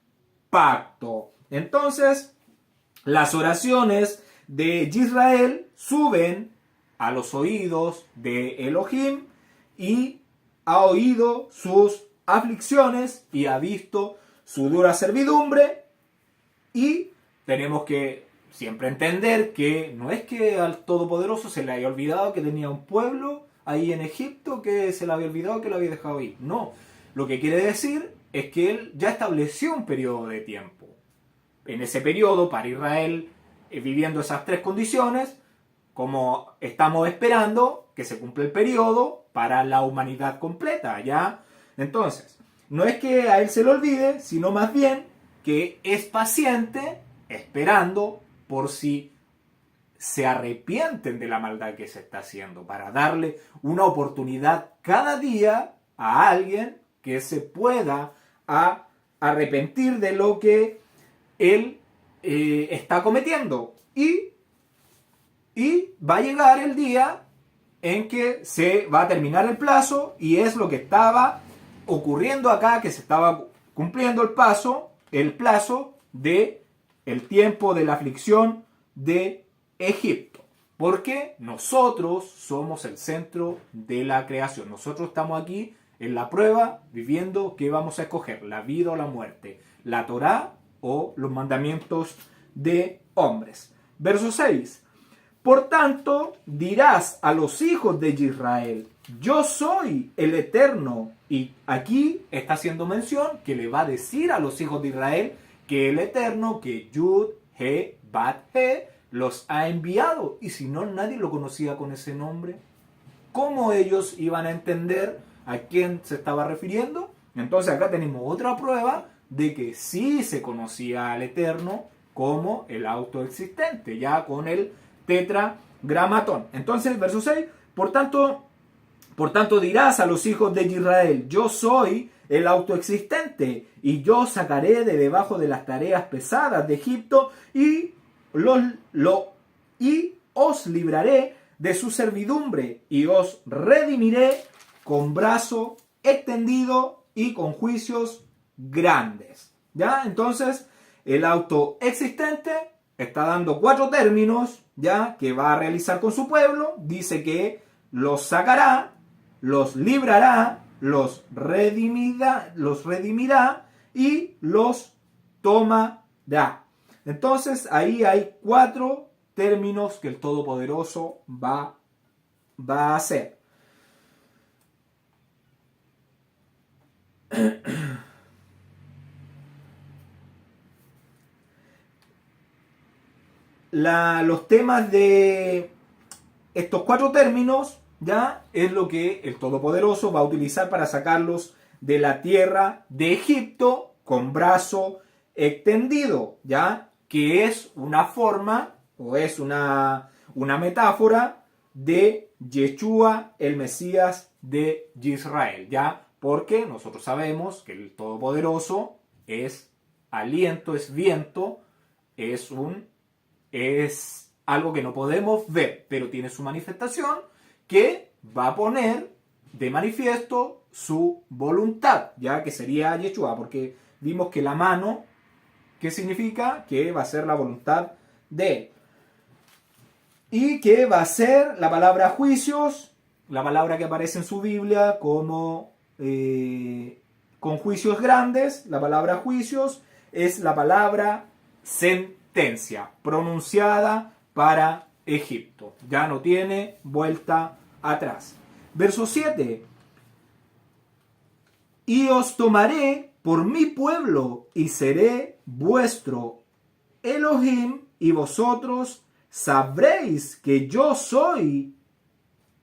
S2: pacto. Entonces, las oraciones de Israel suben a los oídos de Elohim, y ha oído sus aflicciones y ha visto su dura servidumbre. Y tenemos que siempre entender que no es que al Todopoderoso se le haya olvidado que tenía un pueblo ahí en Egipto que se le había olvidado que lo había dejado ahí. No, lo que quiere decir es que él ya estableció un periodo de tiempo. En ese periodo, para Israel, viviendo esas tres condiciones, como estamos esperando que se cumpla el periodo para la humanidad completa, ¿ya? Entonces, no es que a él se le olvide, sino más bien que es paciente esperando por si se arrepienten de la maldad que se está haciendo, para darle una oportunidad cada día a alguien que se pueda arrepentir de lo que él está cometiendo. Y va a llegar el día en que se va a terminar el plazo, y es lo que estaba ocurriendo acá, que se estaba cumpliendo el plazo de el tiempo de la aflicción de Egipto. Porque nosotros somos el centro de la creación. Nosotros estamos aquí en la prueba, viviendo qué vamos a escoger, la vida o la muerte, la Torá o los mandamientos de hombres. Verso 6. Por tanto, dirás a los hijos de Israel, yo soy el Eterno. Y aquí está haciendo mención que le va a decir a los hijos de Israel que el Eterno, que Yud, He, Bat, He, los ha enviado. Y si no, nadie lo conocía con ese nombre. ¿Cómo ellos iban a entender a quién se estaba refiriendo? Entonces acá tenemos otra prueba de que sí se conocía al Eterno como el autoexistente, ya con el tetragramatón. Entonces, verso 6, por tanto dirás a los hijos de Israel, yo soy el autoexistente, y yo sacaré de debajo de las tareas pesadas de Egipto, y os libraré de su servidumbre, y os redimiré con brazo extendido y con juicios grandes. ¿Ya? Entonces, el autoexistente está dando 4 términos, ¿ya?, que va a realizar con su pueblo. Dice que los sacará, los librará, los redimirá y los tomará. Entonces, ahí hay 4 términos que el Todopoderoso va a hacer. Los temas de estos 4 términos, ya, es lo que el Todopoderoso va a utilizar para sacarlos de la tierra de Egipto con brazo extendido, ya, que es una forma o es una metáfora de Yeshua, el Mesías de Israel, ya, porque nosotros sabemos que el Todopoderoso es aliento, es viento, es algo que no podemos ver, pero tiene su manifestación que va a poner de manifiesto su voluntad, ya que sería Yeshua, porque vimos que la mano, ¿qué significa? Que va a ser la voluntad de él. Y que va a ser la palabra juicios, la palabra que aparece en su Biblia como con juicios grandes. La palabra juicios es la palabra sentencia pronunciada para Egipto. Ya no tiene vuelta atrás. Verso 7. Y os tomaré por mi pueblo y seré vuestro Elohim, y vosotros sabréis que yo soy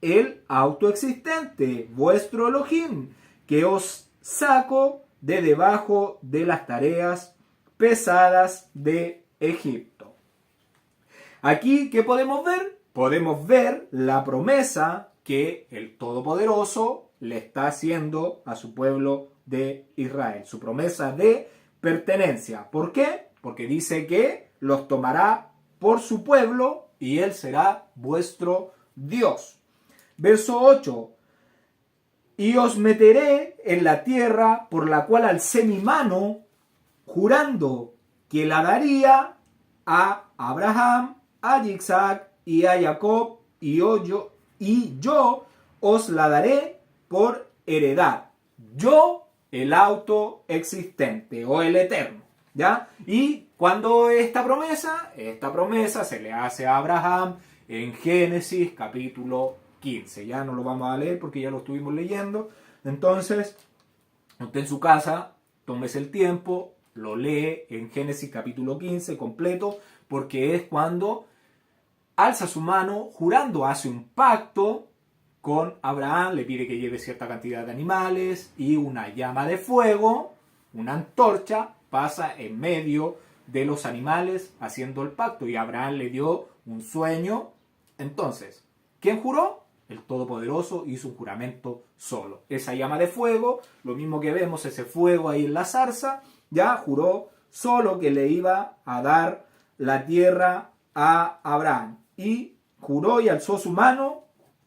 S2: el autoexistente, vuestro Elohim, que os saco de debajo de las tareas pesadas de Egipto. Aquí, ¿qué podemos ver? Podemos ver la promesa que el Todopoderoso le está haciendo a su pueblo de Israel. Su promesa de pertenencia. ¿Por qué? Porque dice que los tomará por su pueblo y él será vuestro Dios. Verso 8. Y os meteré en la tierra por la cual alcé mi mano, jurando que la daría a Abraham, a Isaac y a Jacob, y yo os la daré por heredad. Yo, el autoexistente o el eterno. ¿Ya? Y cuando esta promesa se le hace a Abraham en Génesis capítulo 15. Ya no lo vamos a leer porque ya lo estuvimos leyendo. Entonces, usted en su casa, tómese el tiempo, lo lee en Génesis capítulo 15 completo, porque es cuando alza su mano, jurando, hace un pacto con Abraham, le pide que lleve cierta cantidad de animales y una llama de fuego, una antorcha, pasa en medio de los animales haciendo el pacto, y Abraham le dio un sueño. Entonces, ¿quién juró? El Todopoderoso hizo un juramento solo. Esa llama de fuego, lo mismo que vemos, ese fuego ahí en la zarza, ya juró solo que le iba a dar la tierra a Abraham. Y juró y alzó su mano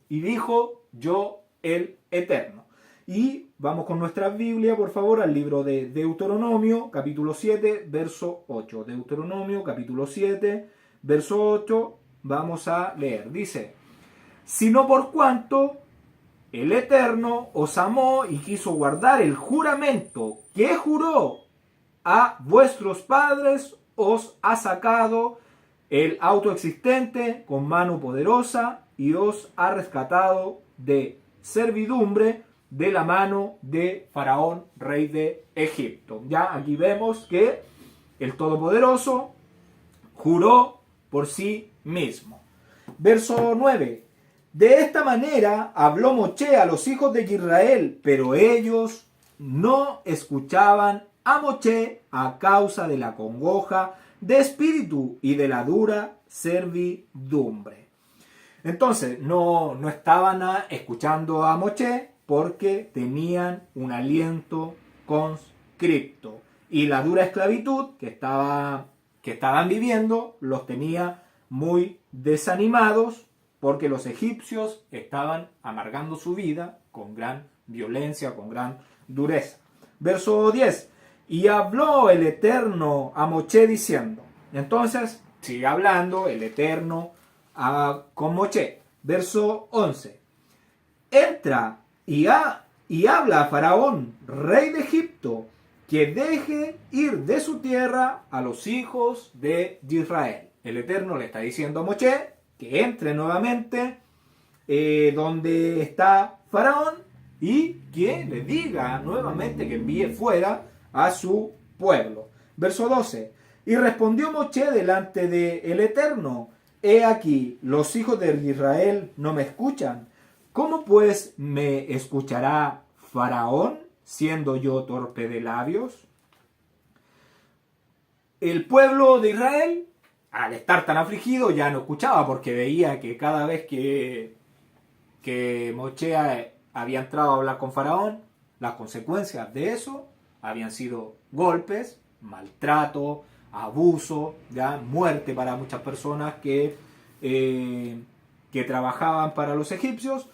S2: y dijo: yo el Eterno. Y vamos con nuestra Biblia, por favor, al libro de Deuteronomio, capítulo 7, verso 8. Deuteronomio, capítulo 7, verso 8, vamos a leer. Dice: sino por cuanto el Eterno os amó y quiso guardar el juramento que juró a vuestros padres, os ha sacado el autoexistente con mano poderosa y os ha rescatado de servidumbre de la mano de Faraón, rey de Egipto. Ya aquí vemos que el Todopoderoso juró por sí mismo. Verso 9. De esta manera habló Moche a los hijos de Israel, pero ellos no escuchaban a Moche a causa de la congoja de espíritu y de la dura servidumbre. Entonces, no estaban escuchando a Moche porque tenían un aliento conscripto. Y la dura esclavitud que estaban viviendo los tenía muy desanimados, porque los egipcios estaban amargando su vida con gran violencia, con gran dureza. Verso 10. Y habló el Eterno a Moche diciendo. Entonces, sigue hablando el Eterno con Moche. Verso 11. Entra y habla a Faraón, rey de Egipto, que deje ir de su tierra a los hijos de Israel. El Eterno le está diciendo a Moche que entre nuevamente donde está Faraón y que le diga nuevamente que envíe fuera a su pueblo. Verso 12. Y respondió Moche delante del Eterno: he aquí, los hijos de Israel no me escuchan. ¿Cómo pues me escuchará Faraón, siendo yo torpe de labios? El pueblo de Israel, al estar tan afligido, ya no escuchaba, porque veía que cada vez que Moche había entrado a hablar con Faraón, las consecuencias de eso habían sido golpes, maltrato, abuso, ya muerte para muchas personas que trabajaban para los egipcios.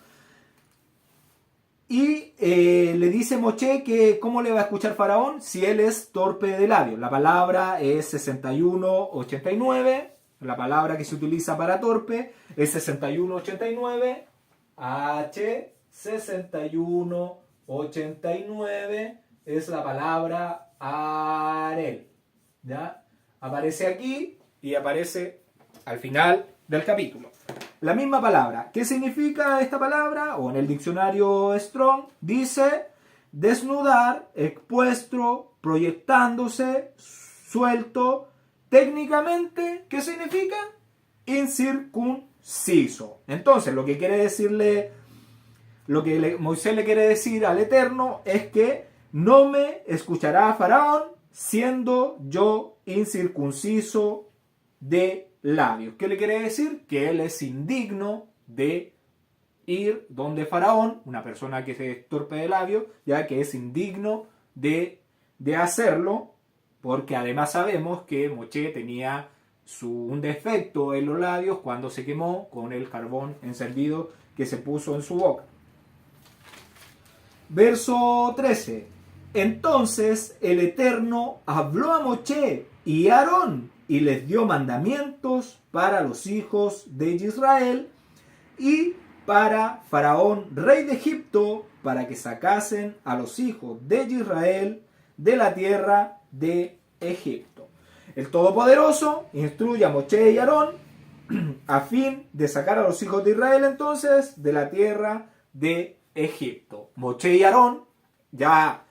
S2: Y le dice Moche que cómo le va a escuchar Faraón si él es torpe de labios. La palabra es 6189. La palabra que se utiliza para torpe es 6189. H6189 es la palabra Arel. ¿Ya? Aparece aquí y aparece al final del capítulo. La misma palabra. ¿Qué significa esta palabra? O en el diccionario Strong dice desnudar, expuesto, proyectándose, suelto. Técnicamente, ¿qué significa? Incircunciso. Entonces, lo que quiere decirle, Moisés le quiere decir al Eterno es que no me escuchará Faraón siendo yo incircunciso de labios. ¿Qué le quiere decir? Que él es indigno de ir donde Faraón, una persona que es torpe de labios, ya que es indigno de hacerlo, porque además sabemos que Moche tenía un defecto en los labios cuando se quemó con el carbón encendido que se puso en su boca. Verso 13. Entonces el Eterno habló a Moche y a Aarón y les dio mandamientos para los hijos de Israel y para Faraón, rey de Egipto, para que sacasen a los hijos de Israel de la tierra de Egipto. El Todopoderoso instruye a Moche y Aarón a fin de sacar a los hijos de Israel entonces de la tierra de Egipto. Moisés y Aarón ya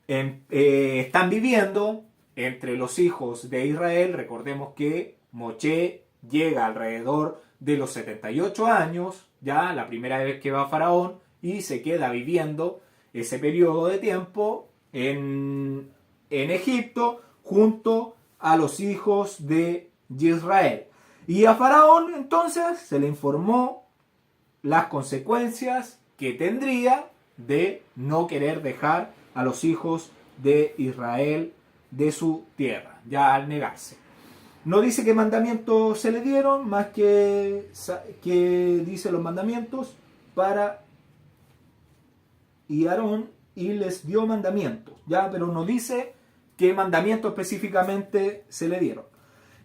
S2: están viviendo entre los hijos de Israel. Recordemos que Moisés llega alrededor de los 78 años, ya la primera vez que va a Faraón, y se queda viviendo ese periodo de tiempo en Egipto junto a los hijos de Israel. Y a Faraón entonces se le informó las consecuencias que tendría de no querer dejar a los hijos de Israel de su tierra, ya al negarse. No dice qué mandamientos se le dieron, más que dice los mandamientos para y Aarón, y les dio mandamientos, ya, pero no dice qué mandamientos específicamente se le dieron.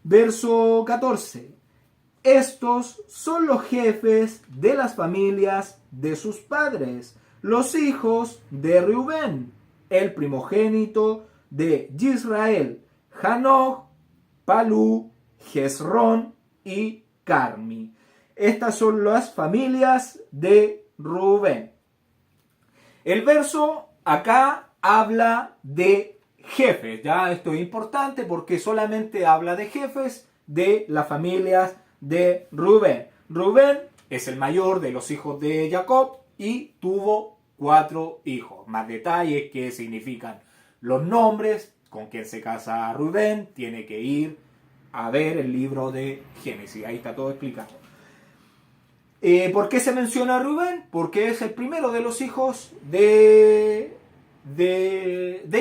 S2: Verso 14. Estos son los jefes de las familias de sus padres, los hijos de Reubén, el primogénito de Israel, Hanoch, Palú, Hezrón y Carmi. Estas son las familias de Rubén. El verso acá habla de jefes, ya esto es importante porque solamente habla de jefes de las familias de Rubén. Rubén es el mayor de los hijos de Jacob y tuvo 4 hijos. Más detalles que significan los nombres, con quien se casa Rubén, tiene que ir a ver el libro de Génesis, ahí está todo explicado. ¿Por qué se menciona a Rubén? Porque es el primero de los hijos de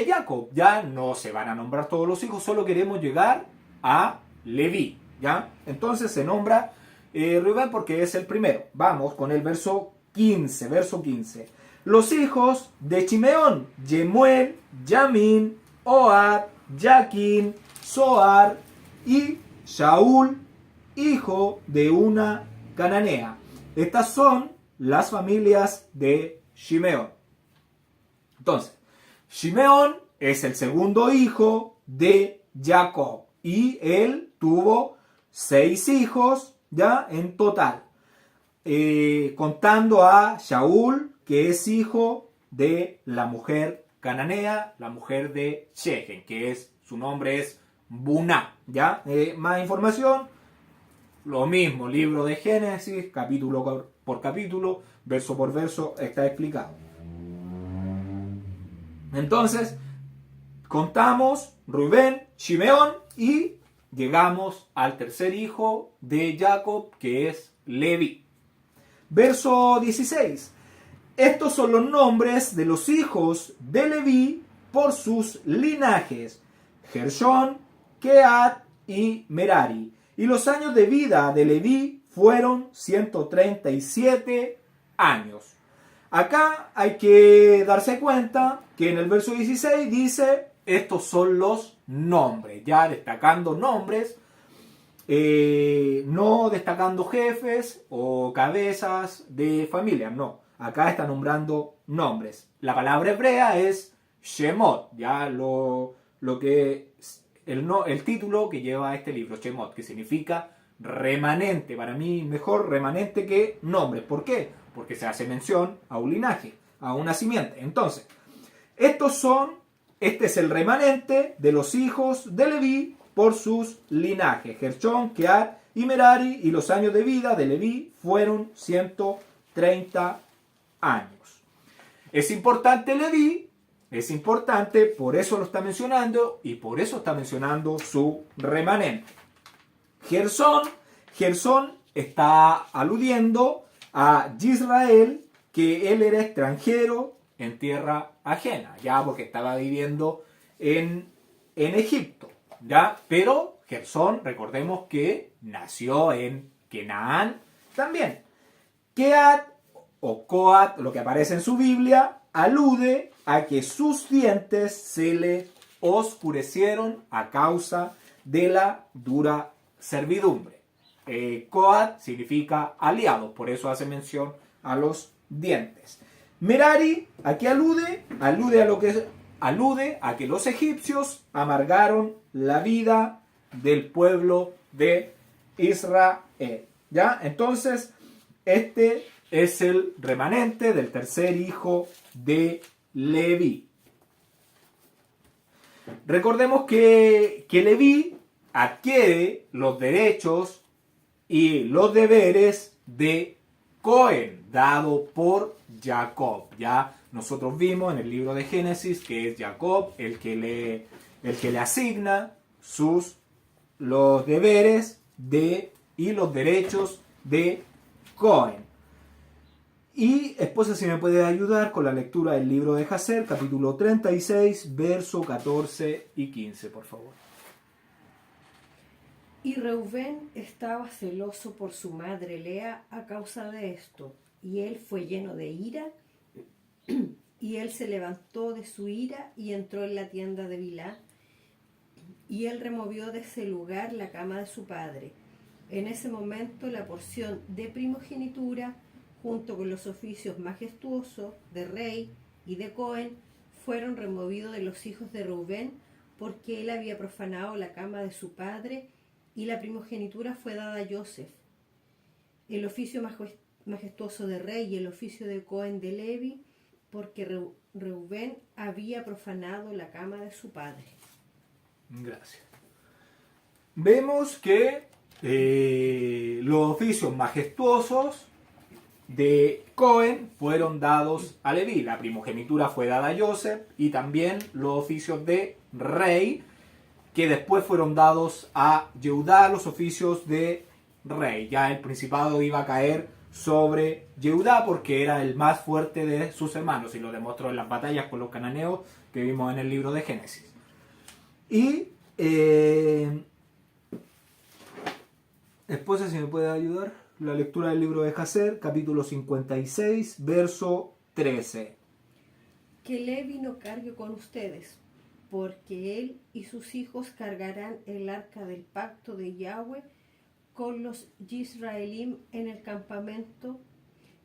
S2: Jacob. Ya no se van a nombrar todos los hijos, solo queremos llegar a Leví, ¿ya? Entonces se nombra Rubén porque es el primero. Vamos con el verso 15. Los hijos de Chimeón, Yemuel, Yamin, Ohad, Jaquín, Zoar y Shaul, hijo de una cananea. Estas son las familias de Shimeón. Entonces, Shimeón es el segundo hijo de Jacob y él tuvo 6 hijos ya en total, contando a Shaul, que es hijo de la mujer cananea, la mujer de Shechem, que su nombre es Buná. ¿Ya? Más información, lo mismo, libro de Génesis, capítulo por capítulo, verso por verso, está explicado. Entonces, contamos Rubén, Shimeón y llegamos al tercer hijo de Jacob, que es Leví. Verso 16. Estos son los nombres de los hijos de Leví por sus linajes: Gershón, Kehat y Merari. Y los años de vida de Leví fueron 137 años. Acá hay que darse cuenta que en el verso 16 dice, estos son los nombres, ya destacando nombres, no destacando jefes o cabezas de familia, no. Acá está nombrando nombres. La palabra hebrea es Shemot, ya lo que el título que lleva este libro, Shemot, que significa remanente. Para mí mejor remanente que nombre. ¿Por qué? Porque se hace mención a un linaje, a una simiente. Entonces, este es el remanente de los hijos de Leví por sus linajes: Gershón, Kehat y Merari, y los años de vida de Leví fueron 130 años. Es importante Leví, es importante, por eso lo está mencionando y por eso está mencionando su remanente. Gersón está aludiendo a Israel, que él era extranjero en tierra ajena, ya porque estaba viviendo en Egipto, ya, pero Gersón, recordemos que nació en Canaán también. Kehat o Coat, lo que aparece en su Biblia, alude a que sus dientes se le oscurecieron a causa de la dura servidumbre. Coat significa aliado, por eso hace mención a los dientes. Merari, aquí alude a que los egipcios amargaron la vida del pueblo de Israel. ¿Ya? Entonces, este es el remanente del tercer hijo de Leví. Recordemos que Leví adquiere los derechos y los deberes de Cohen, dado por Jacob. Ya nosotros vimos en el libro de Génesis que es Jacob el que le asigna los deberes y los derechos de Cohen. Y esposa, si me puede ayudar con la lectura del libro de Jacer, capítulo 36, verso 14 y 15, por favor.
S3: Y Reubén estaba celoso por su madre Lea a causa de esto, y él fue lleno de ira, y él se levantó de su ira y entró en la tienda de Bilhá, y él removió de ese lugar la cama de su padre. En ese momento la porción de primogenitura, junto con los oficios majestuosos de rey y de Cohen, fueron removidos de los hijos de Reubén, porque él había profanado la cama de su padre, y la primogenitura fue dada a Joseph. El oficio majestuoso de rey y el oficio de Cohen de Levi, porque Reubén había profanado la cama de su padre.
S2: Gracias. Vemos que los oficios majestuosos de Cohen fueron dados a Leví. La primogenitura fue dada a Joseph y también los oficios de rey, que después fueron dados a Yehudá, los oficios de rey. Ya el principado iba a caer sobre Yehudá porque era el más fuerte de sus hermanos, y lo demostró en las batallas con los cananeos que vimos en el libro de Génesis. Y esposa, si me puede ayudar, la lectura del libro de Jacer, capítulo 56, verso 13.
S3: Que Levi no cargue con ustedes, porque él y sus hijos cargarán el arca del pacto de Yahweh con los Yisraelim en el campamento,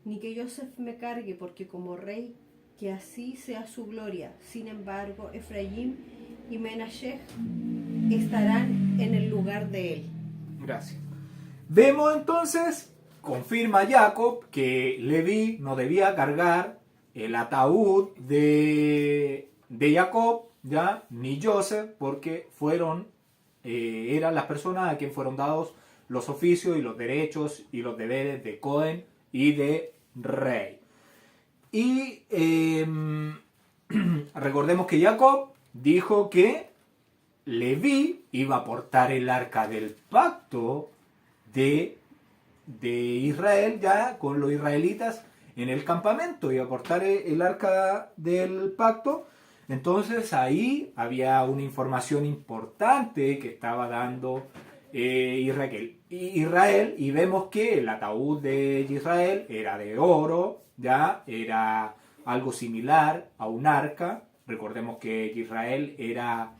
S3: ni que Joseph me cargue, porque como rey, que así sea su gloria. Sin embargo, Efraín y Menashe estarán en el lugar de él.
S2: Gracias. Vemos entonces, confirma Jacob, que Leví no debía cargar el ataúd de Jacob, ya, ni Joseph, porque eran las personas a quien fueron dados los oficios y los derechos y los deberes de Cohen y de rey. Y recordemos que Jacob dijo que Leví iba a portar el arca del pacto de Israel, ya con los israelitas en el campamento, iba a portar el arca del pacto. Entonces ahí había una información importante que estaba dando Israel, y vemos que el ataúd de Israel era de oro, ya era algo similar a un arca. Recordemos que Israel era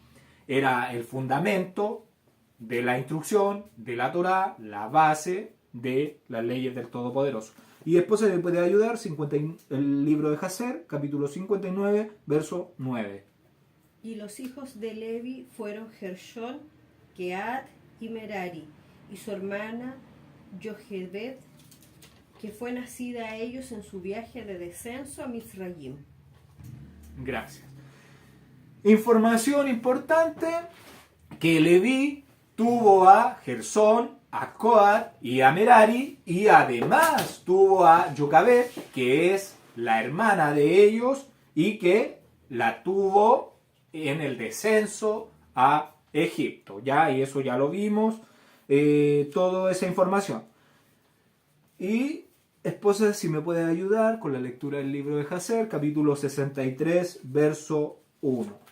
S2: el fundamento de la instrucción de la Torá, la base de las leyes del Todopoderoso. Y después se le puede ayudar el libro de Jacer, capítulo 59, verso 9.
S3: Y los hijos de Levi fueron Gershón, Kehat y Merari, y su hermana Yochebed, que fue nacida a ellos en su viaje de descenso a Mizraim.
S2: Gracias. Información importante, que Leví tuvo a Gersón, a Coat y a Merari, y además tuvo a Jochebed, que es la hermana de ellos y que la tuvo en el descenso a Egipto, ya, y eso ya lo vimos, toda esa información. Y esposa, si me puede ayudar con la lectura del libro de Jacer, capítulo 63, verso 1.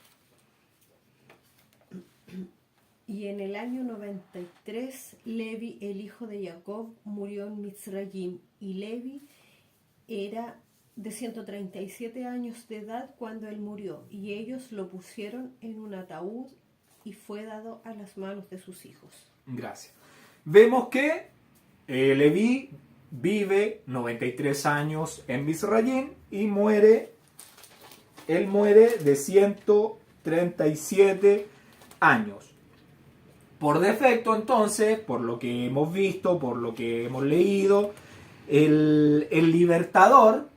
S3: Y en el año 93, Levi, el hijo de Jacob, murió en Mizraim, y Levi era de 137 años de edad cuando él murió, y ellos lo pusieron en un ataúd y fue dado a las manos de sus hijos.
S2: Gracias. Vemos que Leví vive 93 años en Mizraim y él muere de 137 años. Por defecto, entonces, por lo que hemos visto, por lo que hemos leído, el libertador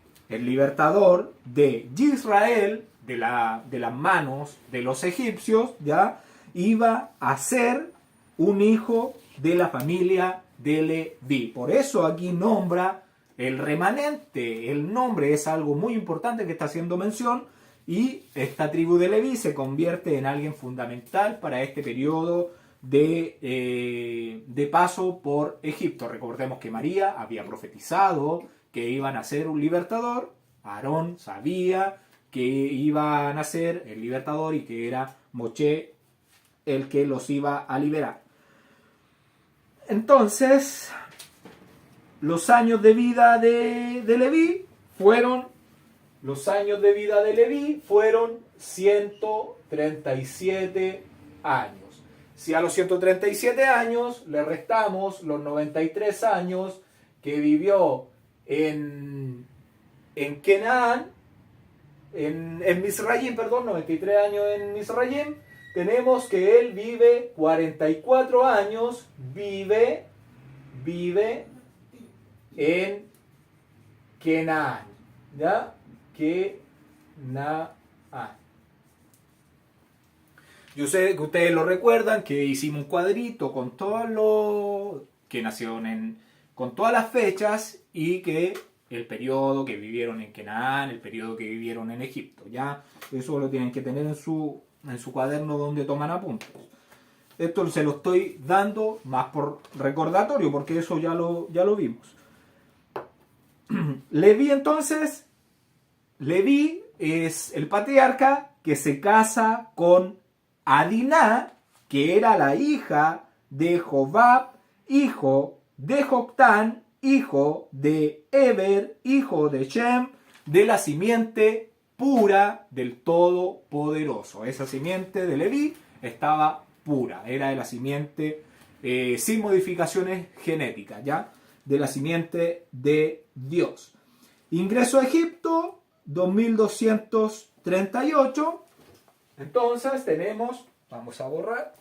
S2: de Israel, de las manos de los egipcios, ya iba a ser un hijo de la familia de Leví. Por eso aquí nombra el remanente. El nombre es algo muy importante que está haciendo mención, y esta tribu de Leví se convierte en alguien fundamental para este periodo de paso por Egipto. Recordemos que María había profetizado que iba a nacer un libertador. Aarón sabía que iba a nacer el libertador y que era Moshe el que los iba a liberar. Entonces, los años de vida de Leví fueron 137 años. Si a los 137 años le restamos los 93 años que vivió en Canaán, en Misraim, 93 años en Misraim, tenemos que él vive 44 años, vive en Canaán, ¿ya? Canaán. Yo sé que ustedes lo recuerdan, que hicimos un cuadrito con todos los que nacieron con todas las fechas, y que el periodo que vivieron en Canaán, el periodo que vivieron en Egipto, ¿ya? Eso lo tienen que tener en su cuaderno donde toman apuntes. Esto se lo estoy dando más por recordatorio, porque eso ya lo vimos. Leví, entonces, Leví es el patriarca que se casa con Adiná, que era la hija de Jobab, hijo de Joctán, hijo de Eber, hijo de Shem, de la simiente pura del Todopoderoso. Esa simiente de Leví estaba pura, era de la simiente sin modificaciones genéticas, ¿ya? De la simiente de Dios. Ingreso a Egipto, 2238. Entonces tenemos, vamos a borrar.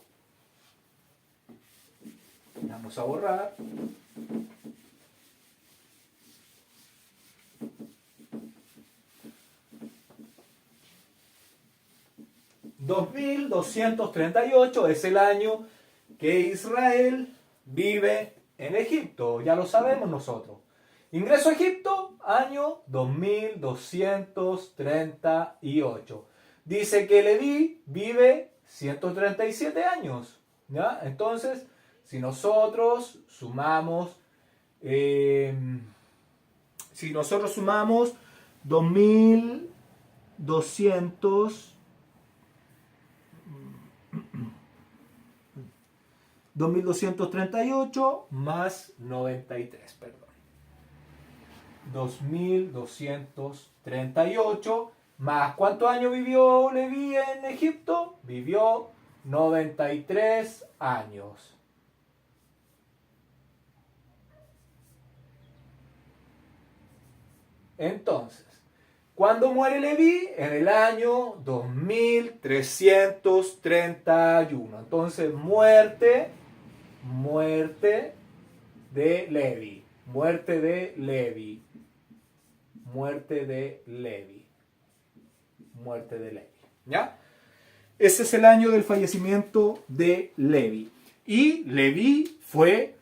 S2: 2238 es el año que Israel vive en Egipto, ya lo sabemos nosotros. Ingreso a Egipto, año 2238. Dice que Leví vive 137 años, ¿ya? Entonces, si nosotros sumamos 2238 más 93, perdón. 2238 más, ¿cuántos años vivió Leví en Egipto? Vivió 93 años. Entonces, ¿cuándo muere Leví? En el año 2331. Entonces, muerte de Leví. Muerte de Leví. ¿Ya? Ese es el año del fallecimiento de Leví. Y Leví fue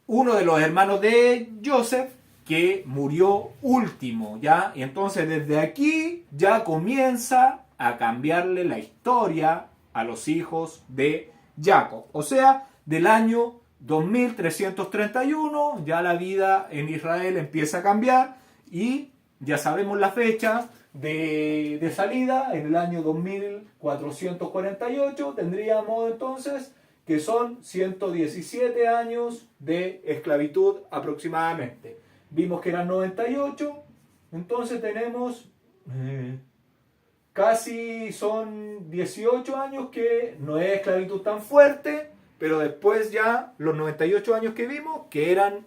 S2: uno de los hermanos de Joseph que murió último, ¿ya? Y entonces desde aquí ya comienza a cambiarle la historia a los hijos de Jacob. O sea, del año 2331 ya la vida en Israel empieza a cambiar, y ya sabemos la fecha de salida. En el año 2448 tendríamos entonces que son 117 años de esclavitud aproximadamente. Vimos que eran 98, entonces tenemos casi son 18 años que no es esclavitud tan fuerte, pero después ya los 98 años que vimos que eran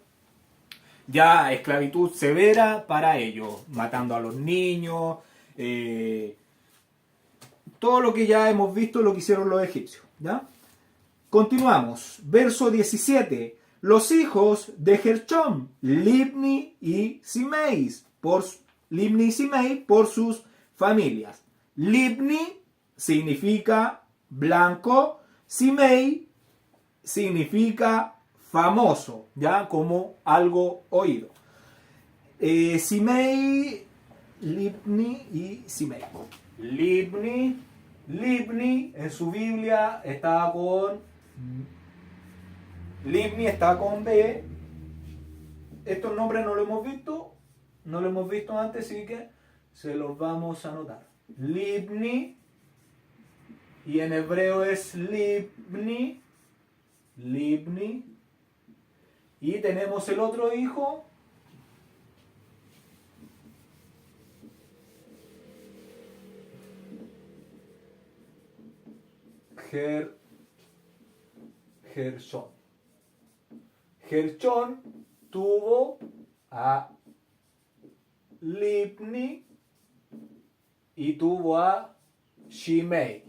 S2: ya esclavitud severa para ellos, matando a los niños, todo lo que ya hemos visto lo que hicieron los egipcios, ¿ya? Continuamos. Verso 17. Los hijos de Gershón, Libni y Simei, por sus familias. Libni significa blanco, Simei significa famoso, ya como algo oído. Simei, Libni y Simei. Libni en su Biblia está con Libni está con B. Estos nombres no lo hemos visto antes, así que se los vamos a anotar. Libni, y en hebreo es Libni. Y tenemos el otro hijo, Gershón. Gershón tuvo a Libni y tuvo a Shimei.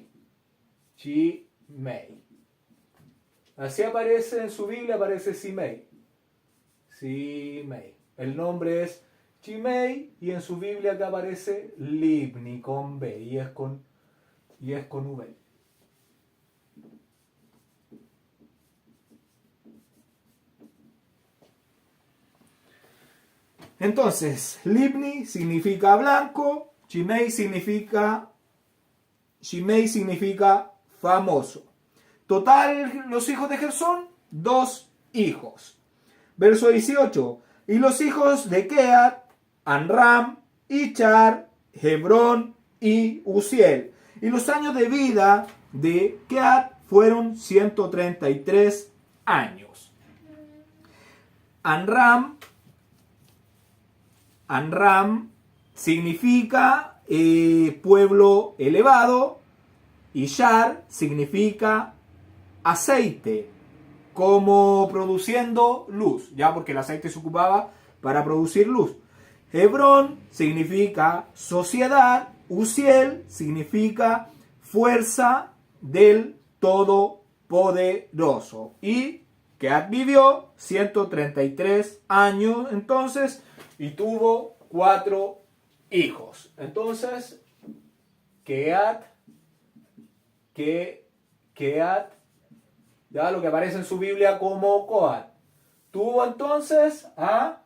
S2: Así aparece en su Biblia, aparece Simei. El nombre es Shimei y en su Biblia acá aparece Libni con B y es con V. Entonces, Libni significa blanco, Shimei significa famoso. Total, los hijos de Gersón, 2 hijos. Verso 18. Y los hijos de Keat, Anram, Ichar, Hebrón y Uziel. Y los años de vida de Keat fueron 133 años. Anram significa pueblo elevado. Ishar significa aceite, como produciendo luz, ya porque el aceite se ocupaba para producir luz. Hebrón significa sociedad. Uziel significa fuerza del Todopoderoso. Y Keat vivió 133 años entonces y tuvo 4 hijos. Entonces, Keat, ya lo que aparece en su Biblia como Coat. Tuvo entonces a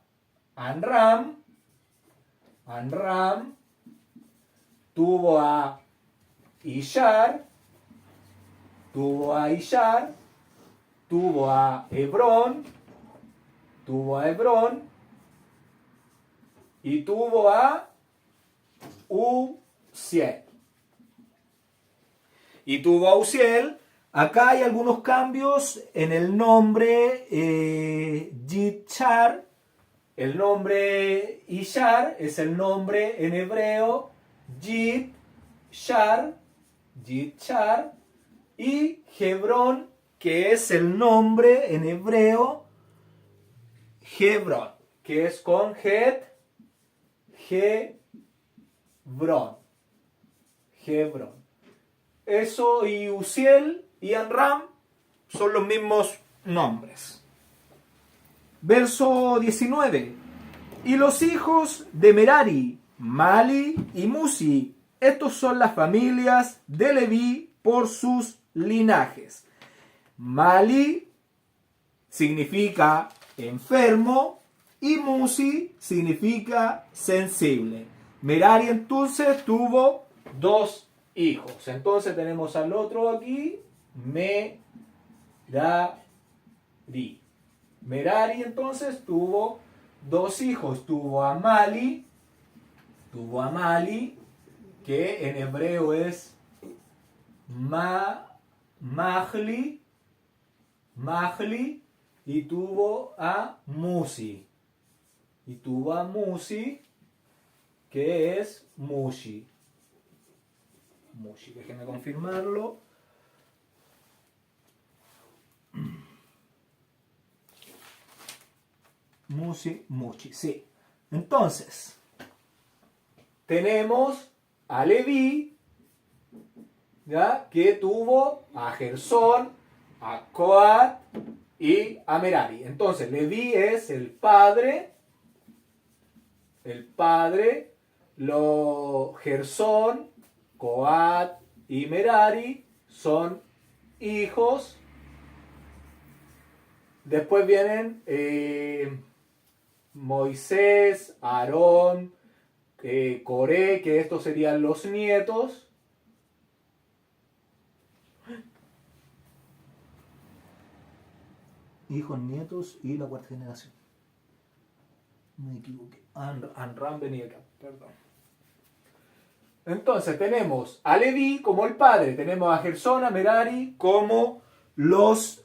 S2: Anram, tuvo a Ishar, tuvo a Hebrón, y tuvo a Uziel. Acá hay algunos cambios en el nombre Yitzhar. El nombre Ishar es el nombre en hebreo Yitzhar. Y Hebrón, que es el nombre en hebreo Hebrón, que es con Hebrón. Eso y Uziel y Anram son los mismos nombres. Verso 19. Y los hijos de Merari, Mali y Musi. Estos son las familias de Leví por sus linajes. Mali significa enfermo y Musi significa sensible. Merari entonces tuvo 2 hijos. Entonces tenemos al otro aquí, Merari entonces tuvo 2 hijos. Tuvo a Mali, que en hebreo es Mahli, y tuvo a Musi. Que es Mushi. Déjenme confirmarlo. Mushi, sí. Entonces, tenemos a Leví, ¿ya? Que tuvo a Gersón, a Coat y a Merari. Entonces, Leví es el padre, Gersón, Coat y Merari son hijos. Después vienen Moisés, Aarón, Coré, que estos serían los nietos. Hijos, nietos y la cuarta generación. Me equivoqué. Amram venía acá, perdón. Entonces tenemos a Leví como el padre, tenemos a Gersón, a Merari como los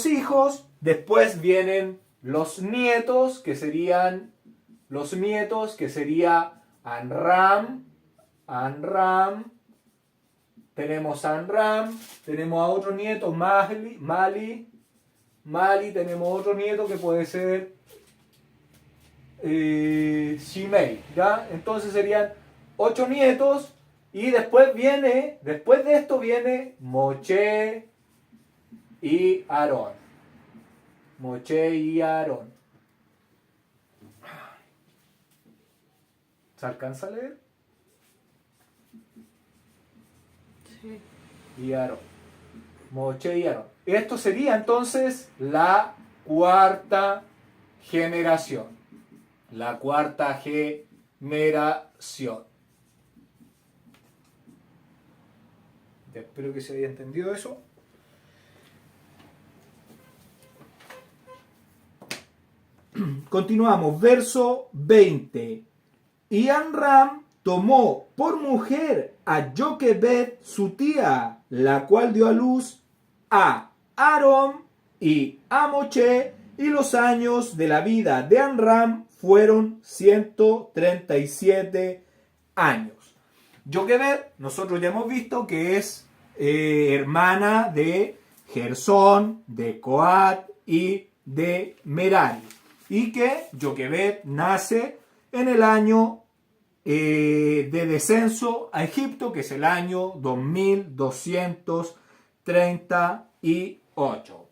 S2: hijos. Después vienen los nietos, que sería Amram. Tenemos a Amram, tenemos a otro nieto, Mali, tenemos otro nieto que puede ser Shimei, ¿ya? Entonces serían 8 nietos, y después de esto viene Moche y Aarón. ¿Se alcanza a leer?
S3: Sí.
S2: Y Aarón. Moche y Aarón. Esto sería entonces la cuarta generación. Espero que se haya entendido eso. Continuamos, verso 20. Y Amram tomó por mujer a Joquebed, su tía, la cual dio a luz a Aarón y a Moche, y los años de la vida de Amram fueron 137 años. Joquebed, nosotros ya hemos visto que es hermana de Gersón, de Coat y de Merari, y que Joquebed nace en el año de descenso a Egipto, que es el año 2238.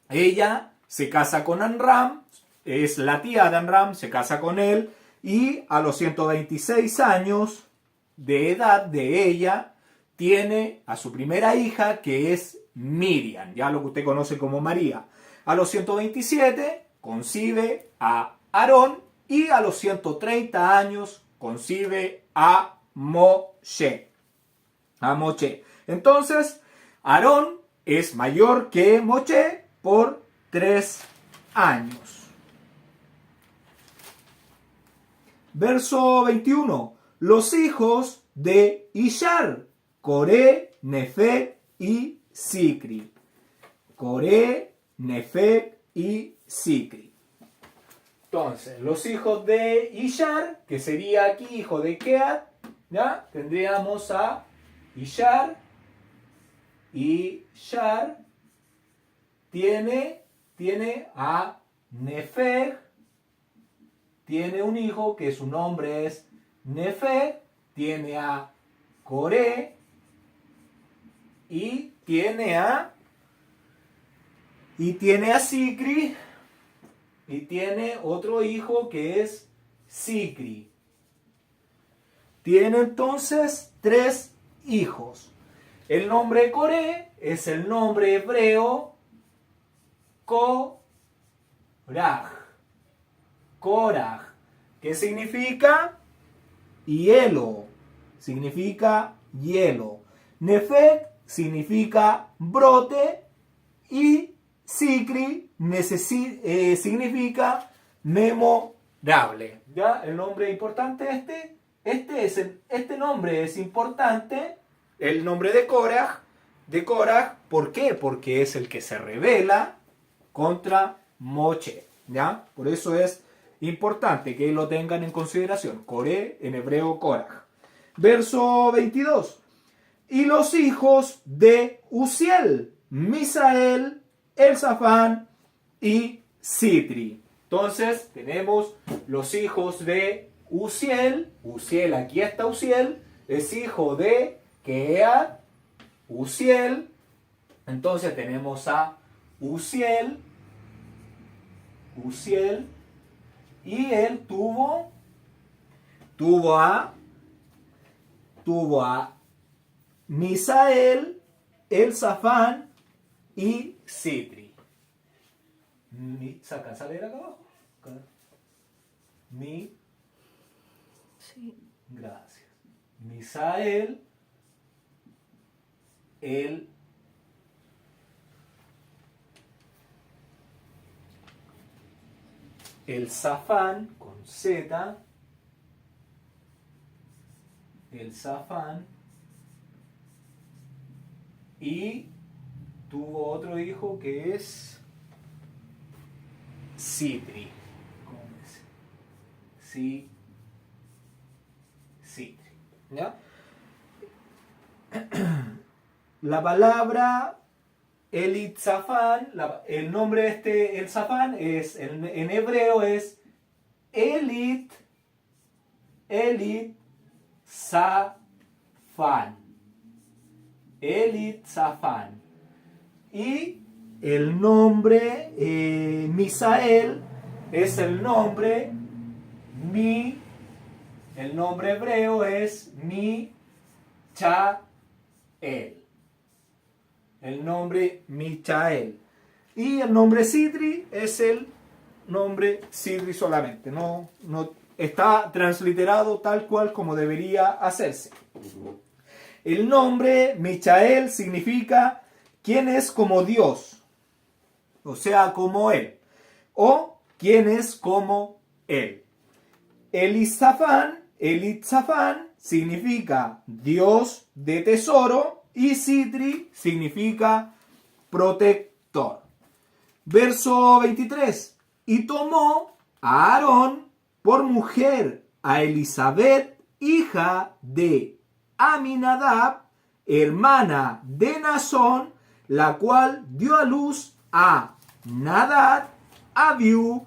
S2: Ella se casa con Amram, es la tía de Amram, se casa con él, y a los 126 años de edad de ella tiene a su primera hija, que es Miriam, ya lo que usted conoce como María. A los 127 concibe a Aarón, y a los 130 años concibe a Moche. Entonces, Aarón es mayor que Moche por 3 años. Verso 21. Los hijos de Ishar, Coré, Nefeg y Sicri. Entonces, los hijos de Ishar, que sería aquí hijo de Keat, ¿ya? Tendríamos a Ishar. Ishar tiene a Nefeg, tiene un hijo que su nombre es Nefeg, tiene a Coré y tiene a Sicri, y tiene otro hijo que es Sicri. Tiene entonces 3 hijos. El nombre de Coré es el nombre hebreo Koraj, que significa hielo. Nefeg significa brote, y Sicri significa memorable. ¿Ya? El nombre importante este nombre es importante, el nombre de Koraj. ¿Por qué? Porque es el que se rebela contra Moche, ¿ya? Por eso es importante que lo tengan en consideración. Coré, en hebreo Koraj. Verso 22. Y los hijos de Uziel, Misael, Elzafán y Sitri. Entonces tenemos los hijos de Uziel. Aquí está Uziel, es hijo de Keat, Uziel, Entonces tenemos a Uziel, y él tuvo a Misael, Elzafán y Sitri. ¿Se alcanza a leer acá abajo?
S3: Sí.
S2: Gracias. Misael, Elzafán con Z, Elzafán, y tuvo otro hijo que es Sitri. ¿Cómo es? Sitri. ¿Ya? La palabra Elitzafán, el nombre de este Elzafán es, en hebreo es Elitzafán. Elitzafán. Y el nombre Misael es el nombre hebreo es Michael. El nombre Michael. Y el nombre Sitri es el nombre Sitri solamente. No está transliterado tal cual como debería hacerse. El nombre Michael significa quien es como Dios, o sea, como Él, o quien es como Él. Elitzafán significa Dios de tesoro y Sitri significa protector. Verso 23. Y tomó a Aarón por mujer a Elisabet, hija de Aminadab, hermana de Nazón, la cual dio a luz a Nadab, Abiú,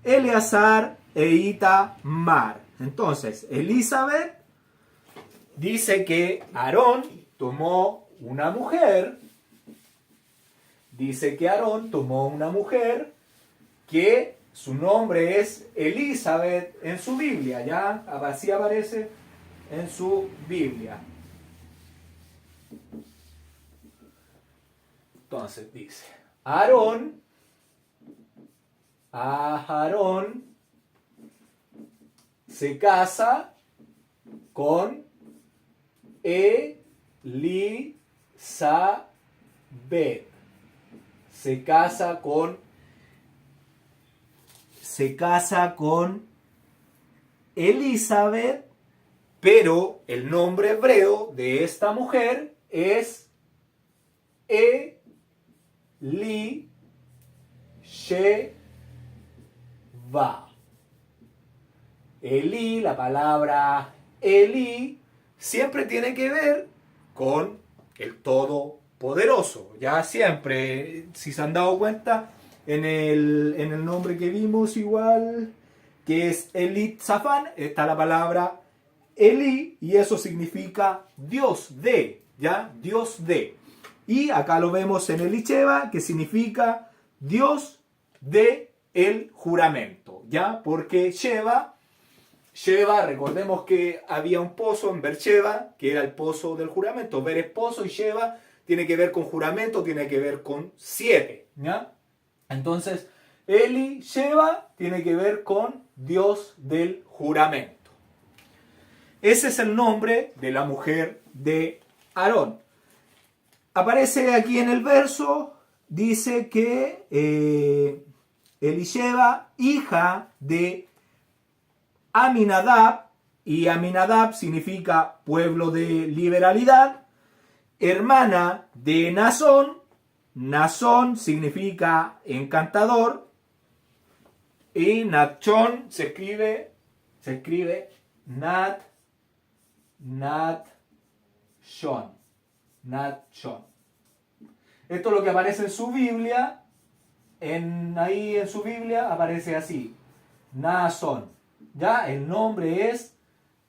S2: Eleazar e Itamar. Entonces, Elisabet dice que Aarón tomó una mujer. Dice que Aarón tomó una mujer que su nombre es Elisabet en su Biblia. Ya así aparece en su Biblia. Entonces dice, Aarón se casa con Elisabet. Se casa con Elisabet, pero el nombre hebreo de esta mujer es Elisheva. Eli, la palabra Eli, siempre tiene que ver con el Todopoderoso. Ya siempre, si se han dado cuenta, en el nombre que vimos igual, que es Elitzafán, está la palabra Eli, y eso significa Dios de, ¿ya? Dios de. Y acá lo vemos en Elisheva, que significa Dios de el juramento, ¿ya? Porque Sheva, recordemos que había un pozo en Beersheba, que era el pozo del juramento. Ber es pozo y Sheva tiene que ver con juramento, tiene que ver con 7, ¿ya? Entonces, Elisheva tiene que ver con Dios del juramento. Ese es el nombre de la mujer de Aarón. Aparece aquí en el verso, dice que Elisheva, hija de Aminadab, y Aminadab significa pueblo de liberalidad, hermana de Nazón. Nazón significa encantador, y Nachón se escribe Natshon. Esto es lo que aparece en su Biblia. Ahí en su Biblia aparece así: Nazón. Ya, el nombre es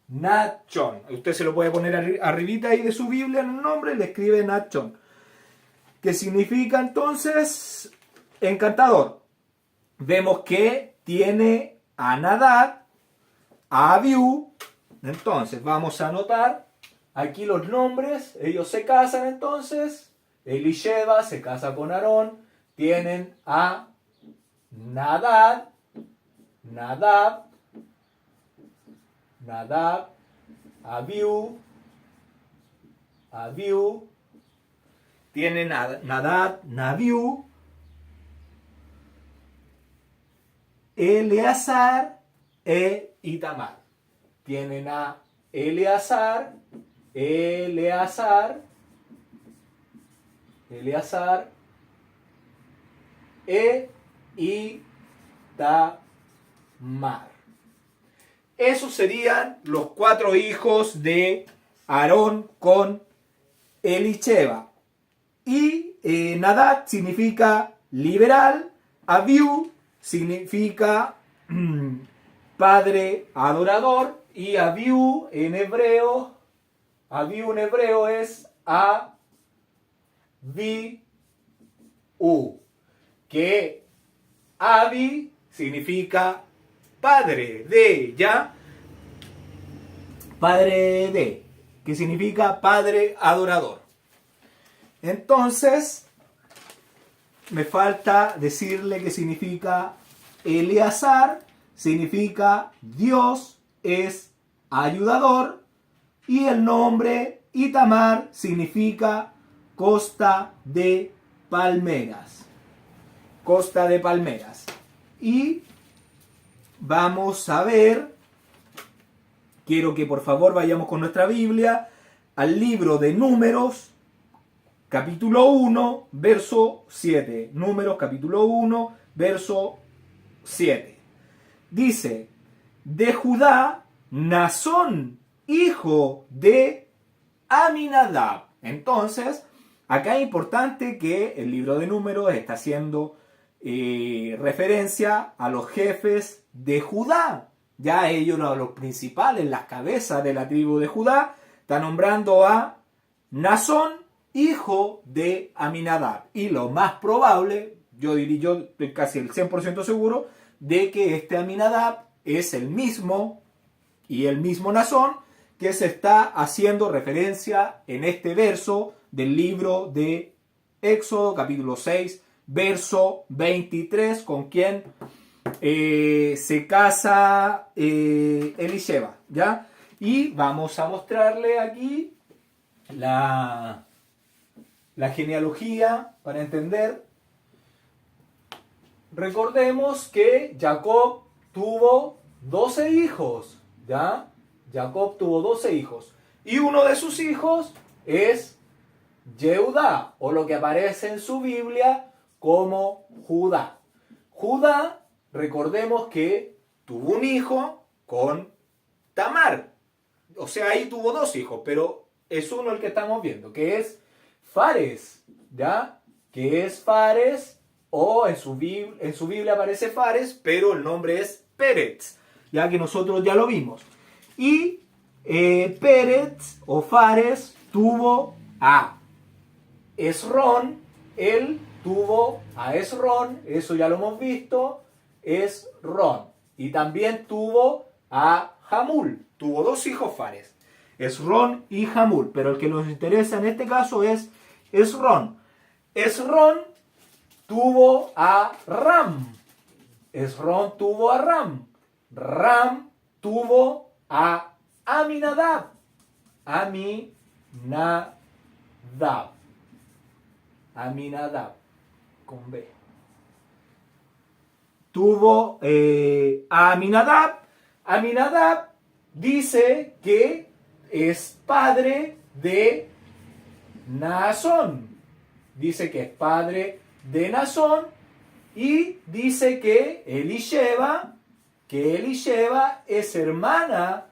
S2: Nachón. Usted se lo puede poner arribita ahí de su Biblia en el nombre, le escribe Nachón. que significa entonces encantador. Vemos que tiene a Nadab, a Abiú. Entonces vamos a anotar aquí los nombres. Ellos se casan entonces. Elisheba se casa con Aarón. Tienen a Nadab, Abiú. Tienen a Nadab, Abiú, Eleazar e Itamar. Tienen a Eleazar e Itamar. Esos serían los 4 hijos de Aarón con Elisheba. Y Nadab significa liberal, Abiú significa padre adorador, y Abiú en hebreo es Abiú, que Abi significa padre de, ¿ya? Padre de, que significa padre adorador. Entonces, me falta decirle que significa Eleazar, significa Dios es ayudador, y el nombre Itamar significa costa de palmeras. Costa de palmeras. Y vamos a ver, quiero que por favor vayamos con nuestra Biblia al libro de Números, capítulo 1, verso 7. Números, capítulo 1, verso 7. Dice, de Judá, Naasón, hijo de Aminadab. Entonces, acá es importante que el libro de Números está haciendo referencia a los jefes de Judá. Ya ellos, los principales, las cabezas de la tribu de Judá, está nombrando a Naasón, hijo de Aminadab. Y lo más probable, yo estoy casi el 100% seguro, de que este Aminadab es el mismo Naasón que se está haciendo referencia en este verso del libro de Éxodo, capítulo 6, verso 23, con quien se casa Elisheba, ¿ya? Y vamos a mostrarle aquí la genealogía para entender. Recordemos que Jacob tuvo 12 hijos, ¿ya? Jacob tuvo 12 hijos. Y uno de sus hijos es Yehudá, o lo que aparece en su Biblia como Judá. Judá, recordemos que tuvo un hijo con Tamar. O sea, ahí tuvo 2 hijos, pero es uno el que estamos viendo, que es Fares, ¿ya? Que es Fares, o en su Biblia aparece Fares, pero el nombre es Pérez, ya que nosotros ya lo vimos. Y Pérez o Fares tuvo a Esrón, él tuvo a Esrón, eso ya lo hemos visto, Esrón. Y también tuvo a Hamul, tuvo 2 hijos Fares, Esrón y Hamul, pero el que nos interesa en este caso es Esrón. Esrón tuvo a Ram, Esrón tuvo a Ram, Ram tuvo a Aminadab, Aminadab, con B. Tuvo a Aminadab. Aminadab dice que es padre de Naasón. Dice que es padre de Naasón, y dice que Elisheba es hermana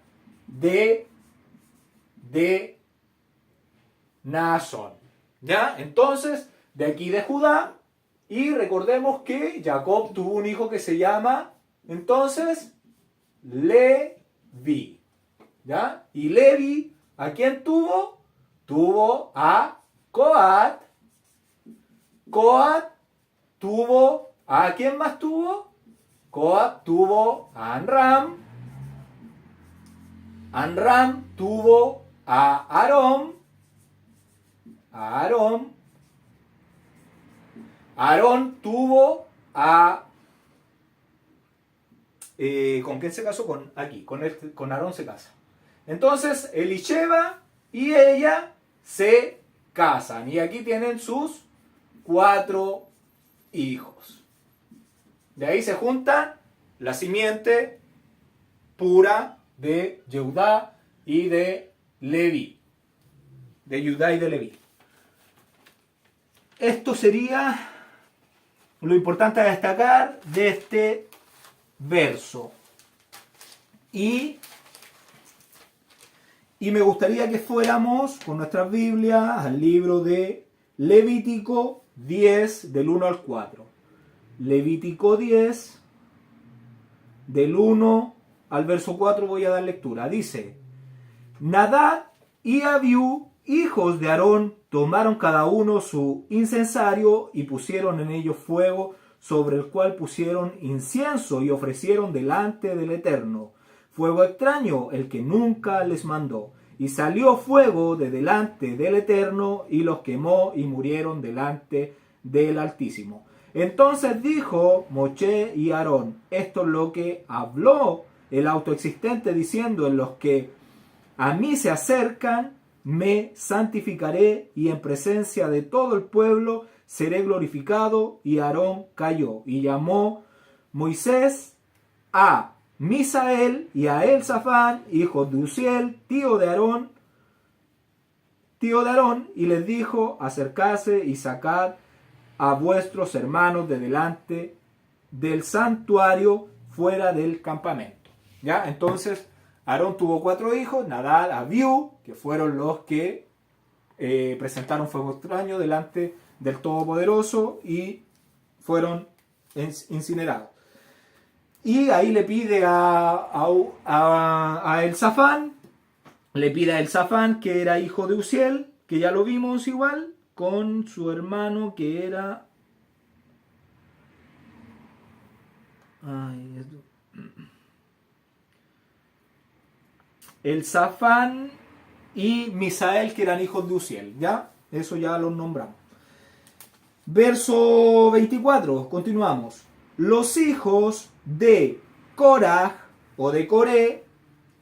S2: de Naasón. ¿Ya? Entonces, de aquí de Judá, y recordemos que Jacob tuvo un hijo que se llama, entonces, Levi. ¿Ya? Y Levi, ¿a quién tuvo? Tuvo a Coat, Coat tuvo, ¿a quién más tuvo? Coat tuvo a Amram. Amram tuvo a Aarón. Aarón tuvo a... ¿con quién se casó? Con Aarón se casa. Entonces, Elisheba y ella se casan. Y aquí tienen sus 4 hijos. De ahí se junta la simiente pura de Judá y de Leví. De Judá y de Leví. Esto sería lo importante a destacar de este verso. Y me gustaría que fuéramos con nuestras Biblias al libro de Levítico 10, del 1 al 4. Levítico 10, del 1 al verso 4 voy a dar lectura. Dice: Nadab y Abiú, hijos de Aarón, tomaron cada uno su incensario y pusieron en ellos fuego, sobre el cual pusieron incienso y ofrecieron delante del Eterno. Fuego extraño, el que nunca les mandó. Y salió fuego de delante del Eterno y los quemó y murieron delante del Altísimo. Entonces dijo Moisés y Aarón: esto es lo que habló el autoexistente, diciendo: en los que a mí se acercan, me santificaré, y en presencia de todo el pueblo seré glorificado. Y Aarón cayó, y llamó Moisés a Misael y a Elzafán, hijos de Uziel, tío de Aarón, y les dijo: acercarse y sacad a vuestros hermanos de delante del santuario, fuera del campamento. ¿Ya? Entonces Aarón tuvo 4 hijos: Nadab, Abiú, que fueron los que presentaron fuego extraño delante del Todopoderoso y fueron incinerados. Y ahí le pide a Elzafán, que era hijo de Uziel, que ya lo vimos igual, con su hermano que era... Elzafán y Misael, que eran hijos de Uziel, ¿ya? Eso ya los nombramos. Verso 24, continuamos. Los hijos de Korah o de Coré,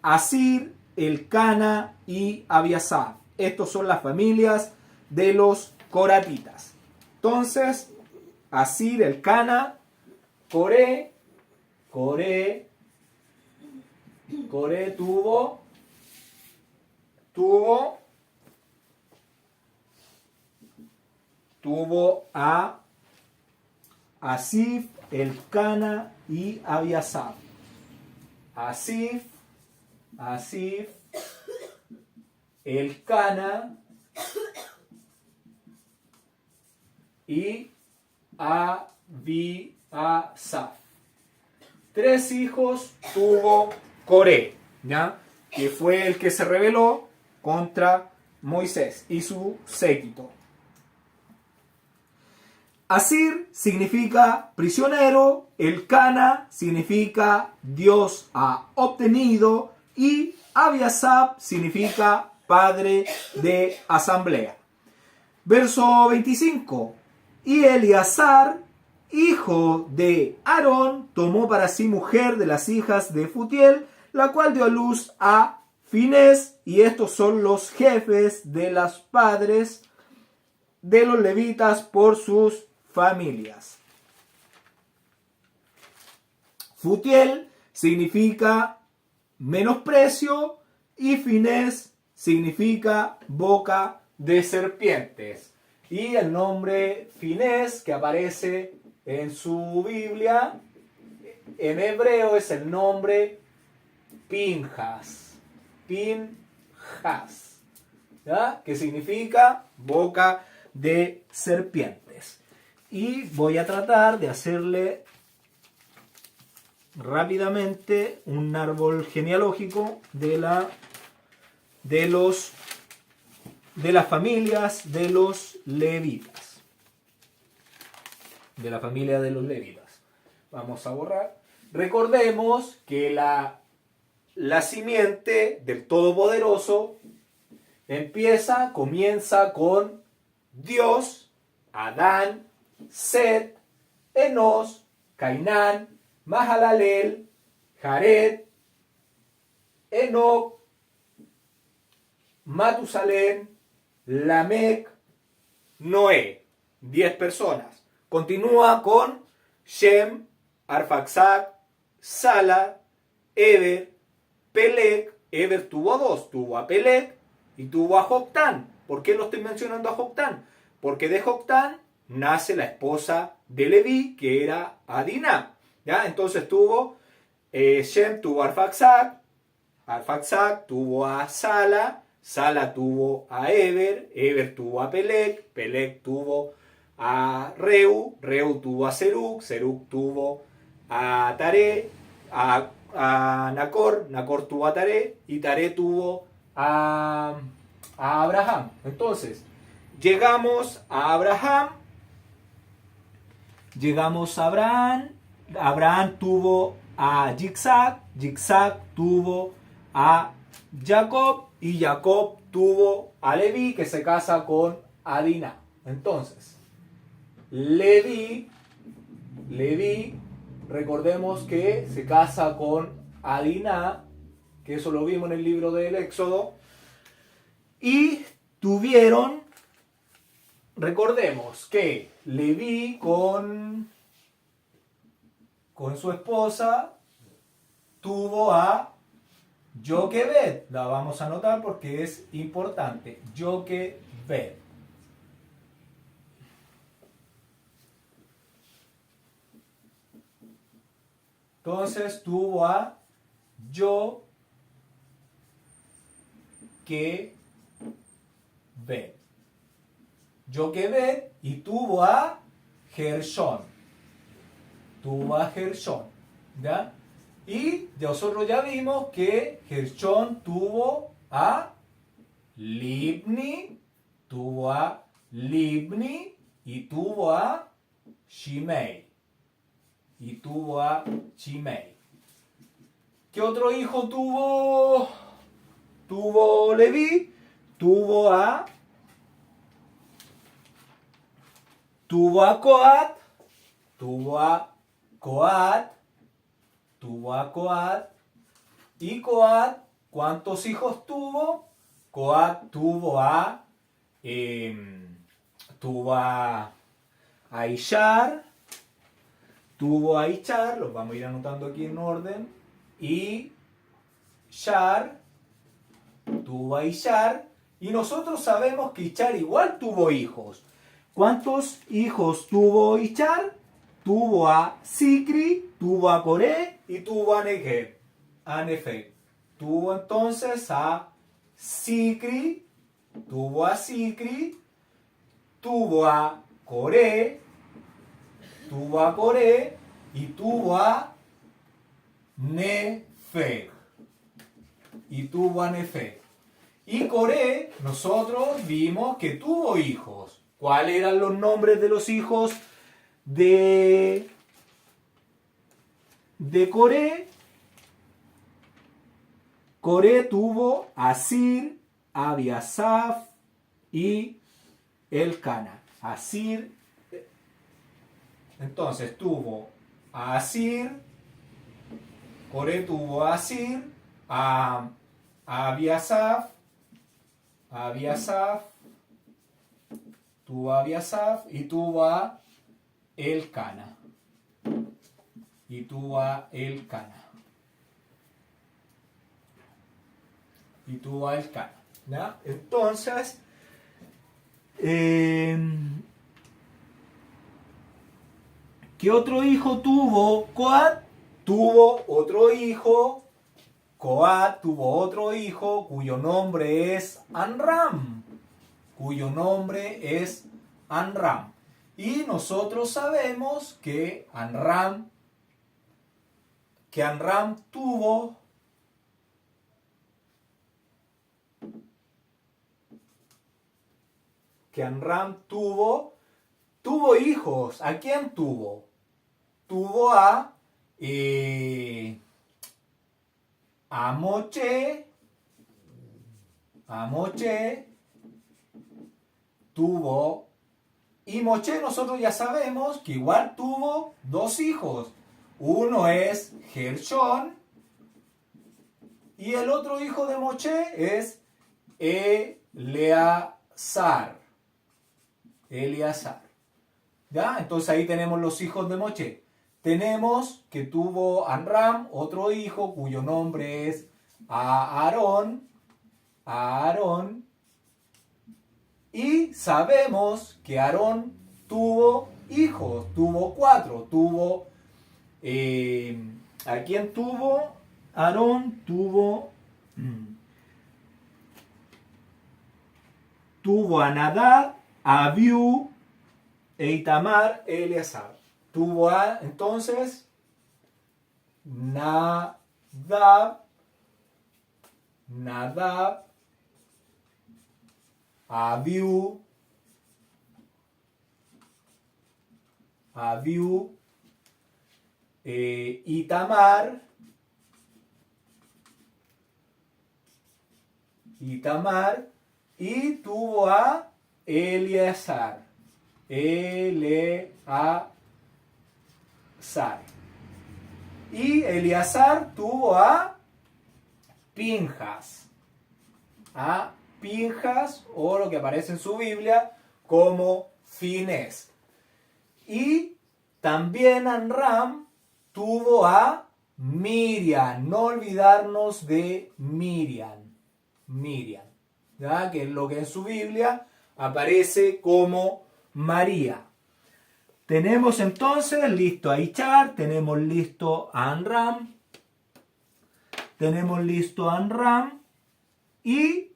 S2: Asir, Elcana y Abiasaf. Estos son las familias de los coratitas. Entonces, Asir, Elcana, Coré tuvo a Asif, Elcana y Abiasaf. Asif, Elcana y Abiasaf. 3 hijos tuvo Coré, ¿ya? Que fue el que se rebeló contra Moisés y su séquito. Asir significa prisionero, Elcana significa Dios ha obtenido, y Abiasaf significa padre de asamblea. Verso 25. Y Eleazar, hijo de Aarón, tomó para sí mujer de las hijas de Futiel, la cual dio a luz a Finés, y estos son los jefes de los padres de los levitas por sus familias. Futiel significa menosprecio y Finés significa boca de serpientes. Y el nombre Finés que aparece en su Biblia en hebreo es el nombre Pinjas, ¿ya? Que significa boca de serpientes. Y voy a tratar de hacerle rápidamente un árbol genealógico de las familias de los levitas. de la familia de los levitas. Vamos a borrar. Recordemos que la simiente del Todopoderoso comienza con Dios, Adán, Set, Enos, Cainán, Mahalalel, Jared, Enoc, Matusalén, Lamec, Noé. 10 personas. Continúa con Shem, Arfaxad, Sala, Eber, Peleg. Eber tuvo 2. Tuvo a Peleg y tuvo a Joctán. ¿Por qué lo estoy mencionando a Joctán? Porque de Joctán nace la esposa de Leví, que era Adina. ¿Ya? Entonces tuvo Shem tuvo a Arfaxad. Arfaxad tuvo a Sala. Sala tuvo a Eber. Eber tuvo a Peleg. Peleg tuvo a Reu. Reu tuvo a Serug. Serug tuvo a Taré. A Nacor. Nacor tuvo a Taré. Y Taré tuvo a Abraham. Entonces, llegamos a Abraham. Llegamos a Abraham. Abraham tuvo a Yitzhak. Yitzhak tuvo a Jacob. Y Jacob tuvo a Leví, que se casa con Adina. Entonces, Leví, recordemos que se casa con Adina, que eso lo vimos en el libro del Éxodo. Y tuvieron, recordemos que Leví con su esposa tuvo a Joquebed. La vamos a anotar porque es importante. Joquebed. Entonces tuvo a Joquebed. Joquebed y tuvo a Gershón. ¿Ya? Y nosotros ya vimos que Gershón tuvo a Libni, y tuvo a Shimei. ¿Qué otro hijo tuvo Leví? Tuvo a Coat. Y Coat, ¿cuántos hijos tuvo? Coat tuvo a Ishar. Los vamos a ir anotando aquí en orden. Y Shar tuvo a Ishar. Y nosotros sabemos que Ishar igual tuvo hijos. ¿Cuántos hijos tuvo Ishar? Tuvo a Sicri, tuvo a Coré y tuvo a Nefeg. Tuvo entonces a Sicri, tuvo a Coré, y tuvo a Nefeg. Y Coré, nosotros vimos que tuvo hijos. ¿Cuáles eran los nombres de los hijos de Coré? Coré tuvo a Asir, Abiasaf y Elcana. Entonces tuvo a Asir, Coré tuvo a Asir, a Abiasaf, tuvo a Abiasaf y tuvo a Elcana. ¿Ya? Entonces, ¿qué otro hijo tuvo Coat? Coat tuvo otro hijo cuyo nombre es Anram. Y nosotros sabemos que Anram tuvo hijos. ¿A quién tuvo? Tuvo a Moche. A Moche tuvo. Y Moche nosotros ya sabemos que igual tuvo dos hijos. Uno es Gershón y el otro hijo de Moche es Eleazar. ¿Ya? Entonces ahí tenemos los hijos de Moche. Tenemos que tuvo Amram otro hijo cuyo nombre es Aarón. Y sabemos que Aarón tuvo hijos, tuvo 4, ¿a quién tuvo? Aarón tuvo a Nadab, a Abiú, e Itamar, Eleazar. Tuvo a, entonces, Nadab, Abiú, Itamar, y tuvo a Eleazar. Y Eleazar tuvo a Pinjas. O lo que aparece en su Biblia como Finés. Y también Amram tuvo a Miriam. No olvidarnos de Miriam. ¿Ya? Que es lo que en su Biblia aparece como María. Tenemos entonces listo a Ichar, tenemos listo a Amram, y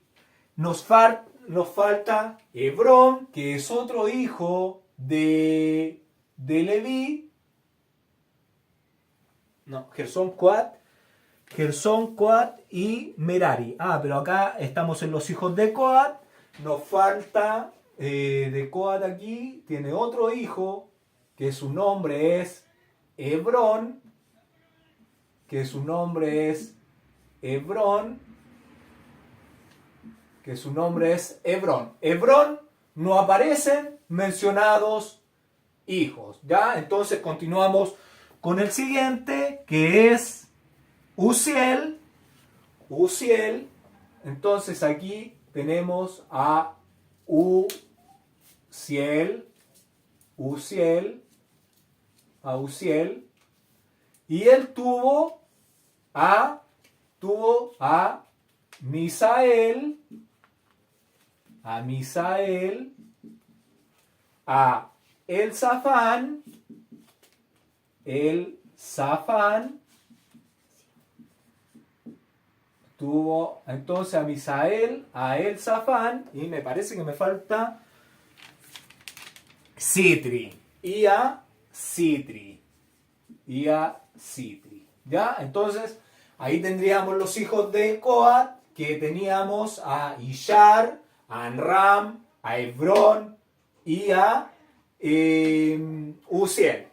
S2: nos falta Hebrón, que es otro hijo de Leví. No, Gersón, Coat y Merari. Pero acá estamos en los hijos de Coat. Nos falta de Coat aquí, tiene otro hijo, que su nombre es Hebrón. Hebrón no aparecen mencionados hijos. ¿Ya? Entonces continuamos con el siguiente, que es Uziel. Entonces aquí tenemos a Uziel, y él tuvo a Misael, a Elzafán, tuvo entonces a Misael, a Elzafán, y me parece que me falta Sitri, y a Sitri. ¿Ya? Entonces, ahí tendríamos los hijos de Coat, que teníamos a Ishar, a Amram, a Hebrón y a Uziel.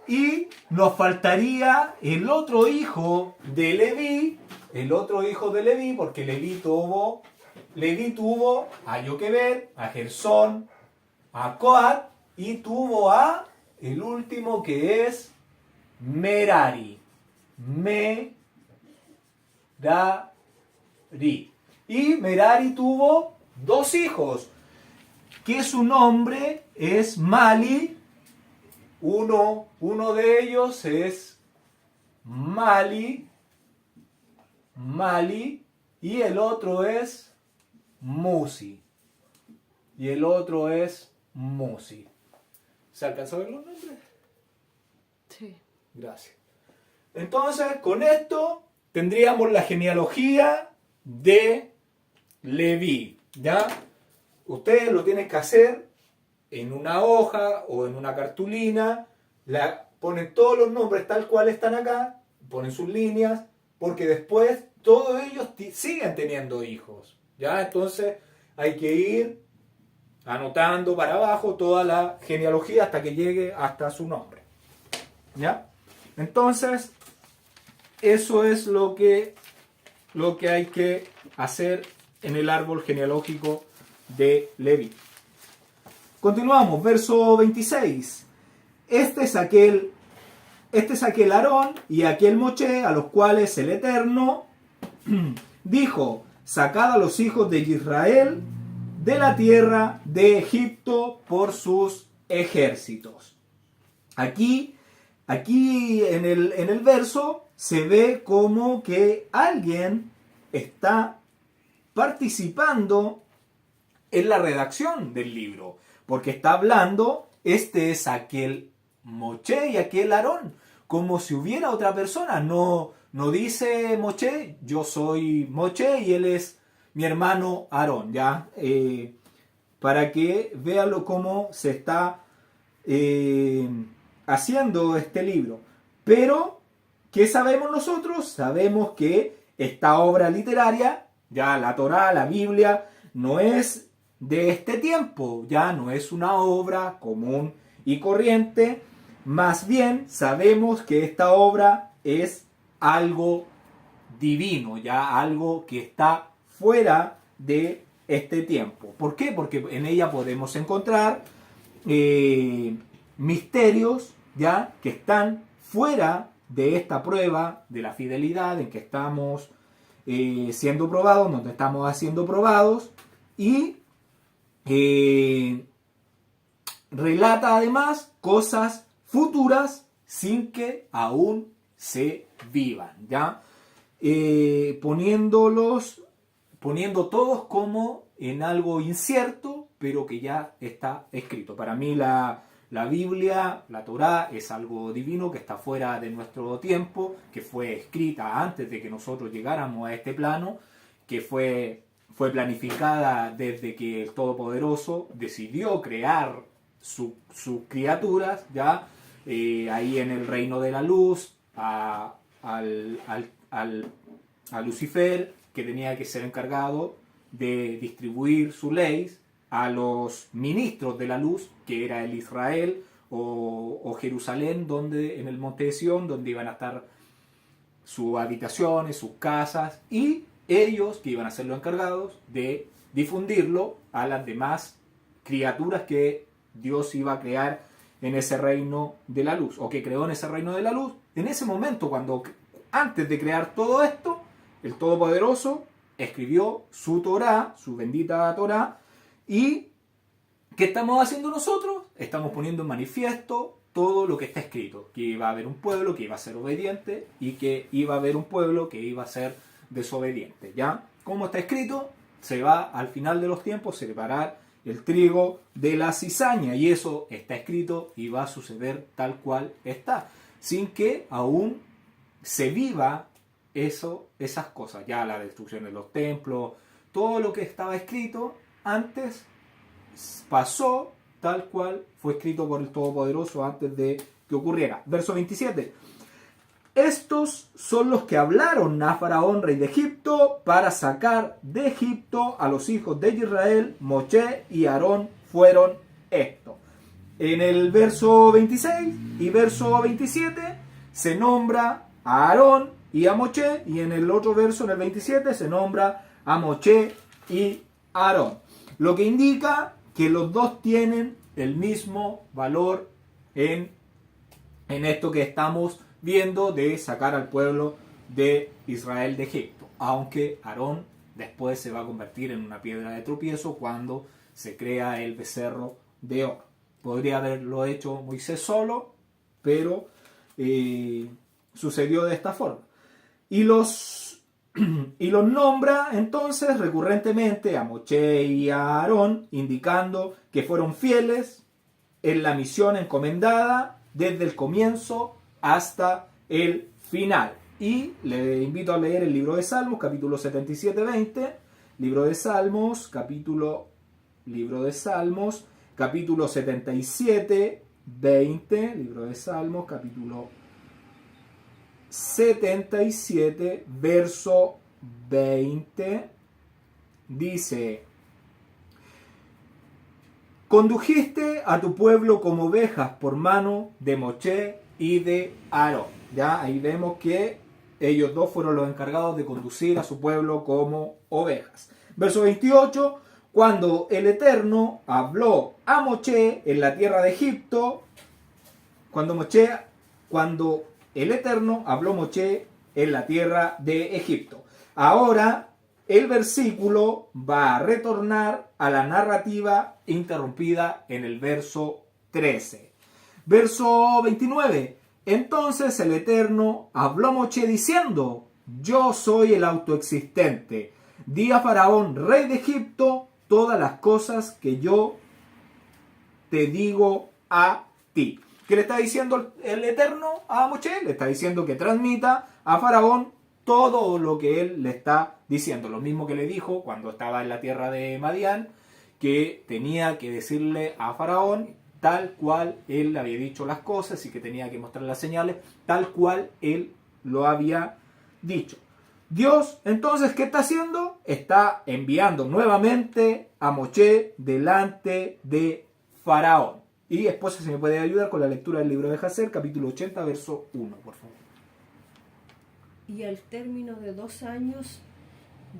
S2: Y nos faltaría el otro hijo de Leví, porque Leví tuvo a Joquebed, a Gersón, a Coat, y tuvo a el último, que es Merari. Y Merari tuvo 2 hijos, que su nombre es Mali. Uno de ellos es Mali, y el otro es Musi. ¿Se alcanzó a ver los nombres?
S3: Sí.
S2: Gracias. Entonces, con esto tendríamos la genealogía de Leví. ¿Ya? Ustedes lo tienen que hacer en una hoja o en una cartulina. Ponen todos los nombres tal cual están acá, ponen sus líneas, porque después todos ellos siguen teniendo hijos. ¿Ya? Entonces hay que ir anotando para abajo toda la genealogía hasta que llegue hasta su nombre. ¿Ya? Entonces, eso es lo que hay que hacer en el árbol genealógico de Leví. Continuamos, verso 26. Este es aquel Aarón y aquel Moche a los cuales el Eterno dijo: sacad a los hijos de Israel de la tierra de Egipto por sus ejércitos. Aquí en el verso se ve como que alguien está participando en la redacción del libro, porque está hablando, este es aquel Moche y aquel Aarón, como si hubiera otra persona. No dice Moche, yo soy Moche y él es mi hermano Aarón, ¿ya? Para que veanlo cómo se está haciendo este libro. Pero, ¿qué sabemos nosotros? Sabemos que esta obra literaria, ya la Torá, la Biblia, no es de este tiempo, ya no es una obra común y corriente. Más bien sabemos que esta obra es algo divino, ya algo que está fuera de este tiempo. ¿Por qué? Porque en ella podemos encontrar misterios ya que están fuera de esta prueba de la fidelidad en que estamos siendo probados, donde estamos siendo probados, y relata además cosas futuras sin que aún se vivan, ¿ya? Poniendo todos como en algo incierto, pero que ya está escrito. Para mí la Biblia, la Torá, es algo divino que está fuera de nuestro tiempo, que fue escrita antes de que nosotros llegáramos a este plano, que fue planificada desde que el Todopoderoso decidió crear sus criaturas, ¿ya? Ahí en el reino de la luz, a Lucifer, que tenía que ser encargado de distribuir su ley a los ministros de la luz, que era el Israel o Jerusalén, donde en el monte de Sión, donde iban a estar sus habitaciones, sus casas, y ellos que iban a ser los encargados de difundirlo a las demás criaturas que Dios iba a crear en ese reino de la luz, o que creó en ese reino de la luz. En ese momento, antes de crear todo esto, el Todopoderoso escribió su Torá, su bendita Torá, y ¿qué estamos haciendo nosotros? Estamos poniendo en manifiesto todo lo que está escrito, que iba a haber un pueblo que iba a ser obediente y que iba a haber un pueblo que iba a ser desobediente, ¿ya? Como está escrito, se va al final de los tiempos a separar el trigo de la cizaña, y eso está escrito y va a suceder tal cual está, sin que aún se viva esas cosas, ya la destrucción de los templos, todo lo que estaba escrito antes pasó tal cual fue escrito por el Todopoderoso antes de que ocurriera. Verso 27. Estos son los que hablaron a Faraón, rey de Egipto, para sacar de Egipto a los hijos de Israel. Moche y Aarón fueron estos. En el verso 26 y verso 27 se nombra a Aarón y a Moche, y en el otro verso, en el 27, se nombra a Moche y Aarón. Lo que indica que los dos tienen el mismo valor en esto que estamos viendo de sacar al pueblo de Israel de Egipto, aunque Aarón después se va a convertir en una piedra de tropiezo cuando se crea el becerro de oro. Podría haberlo hecho Moisés solo, pero sucedió de esta forma. Y los nombra entonces recurrentemente a Moche y a Aarón, indicando que fueron fieles en la misión encomendada desde el comienzo hasta el final. Y le invito a leer el libro de Salmos, capítulo 77-20, libro de Salmos, capítulo 77-20, libro de Salmos, capítulo 77, verso 20, dice: condujiste a tu pueblo como ovejas por mano de Moisés y de Aarón. Ya ahí vemos que ellos dos fueron los encargados de conducir a su pueblo como ovejas. Verso 28, cuando el Eterno habló a Moisés en la tierra de Egipto, cuando el Eterno habló a Moisés en la tierra de Egipto. Ahora el versículo va a retornar a la narrativa interrumpida en el verso 13. Verso 29. Entonces el Eterno habló a Moisés diciendo: yo soy el autoexistente. Di a Faraón, rey de Egipto, todas las cosas que yo te digo a ti. ¿Qué le está diciendo el Eterno a Moisés? Le está diciendo que transmita a Faraón todo lo que él le está diciendo. Lo mismo que le dijo cuando estaba en la tierra de Madián, que tenía que decirle a Faraón tal cual él le había dicho las cosas y que tenía que mostrar las señales tal cual él lo había dicho. Dios, entonces, ¿qué está haciendo? Está enviando nuevamente a Moisés delante de Faraón. Y esposa, si me puede ayudar con la lectura del libro de Jacer, capítulo 80, verso 1, por favor.
S3: Y al término de 2 años,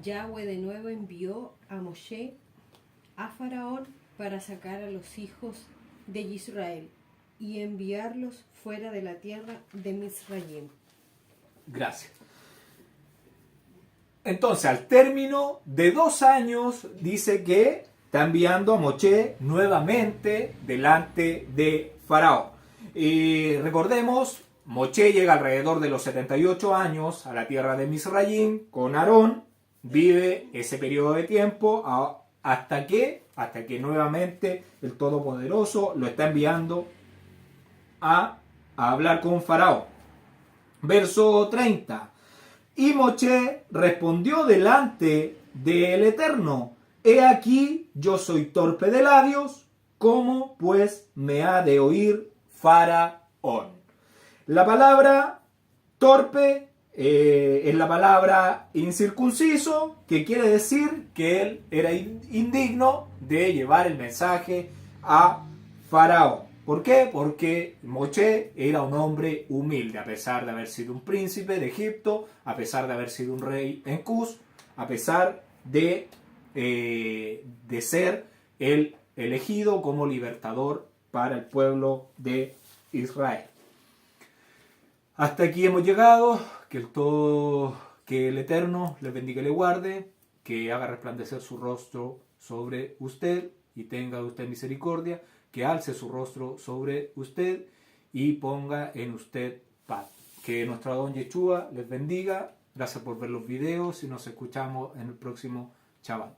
S3: Yahweh de nuevo envió a Moshe a Faraón para sacar a los hijos de Israel y enviarlos fuera de la tierra de Misraim.
S2: Gracias. Entonces, al término de 2 años, dice que está enviando a Moisés nuevamente delante de Faraón. Y recordemos, Moisés llega alrededor de los 78 años a la tierra de Misraim con Aarón, vive ese periodo de tiempo hasta que nuevamente el Todopoderoso lo está enviando a hablar con Faraón. Verso 30. Y Moisés respondió delante del Eterno: he aquí, yo soy torpe de labios, ¿cómo pues me ha de oír Faraón? La palabra torpe es la palabra incircunciso, que quiere decir que él era indigno de llevar el mensaje a Faraón. ¿Por qué? Porque Moisés era un hombre humilde, a pesar de haber sido un príncipe de Egipto, a pesar de haber sido un rey en Cus, a pesar de ser el elegido como libertador para el pueblo de Israel. Hasta aquí hemos llegado. Que el Eterno le bendiga y le guarde, que haga resplandecer su rostro sobre usted y tenga de usted misericordia, que alce su rostro sobre usted y ponga en usted paz. Que nuestro Adón Yeshua les bendiga. Gracias por ver los videos y nos escuchamos en el próximo Shabbat.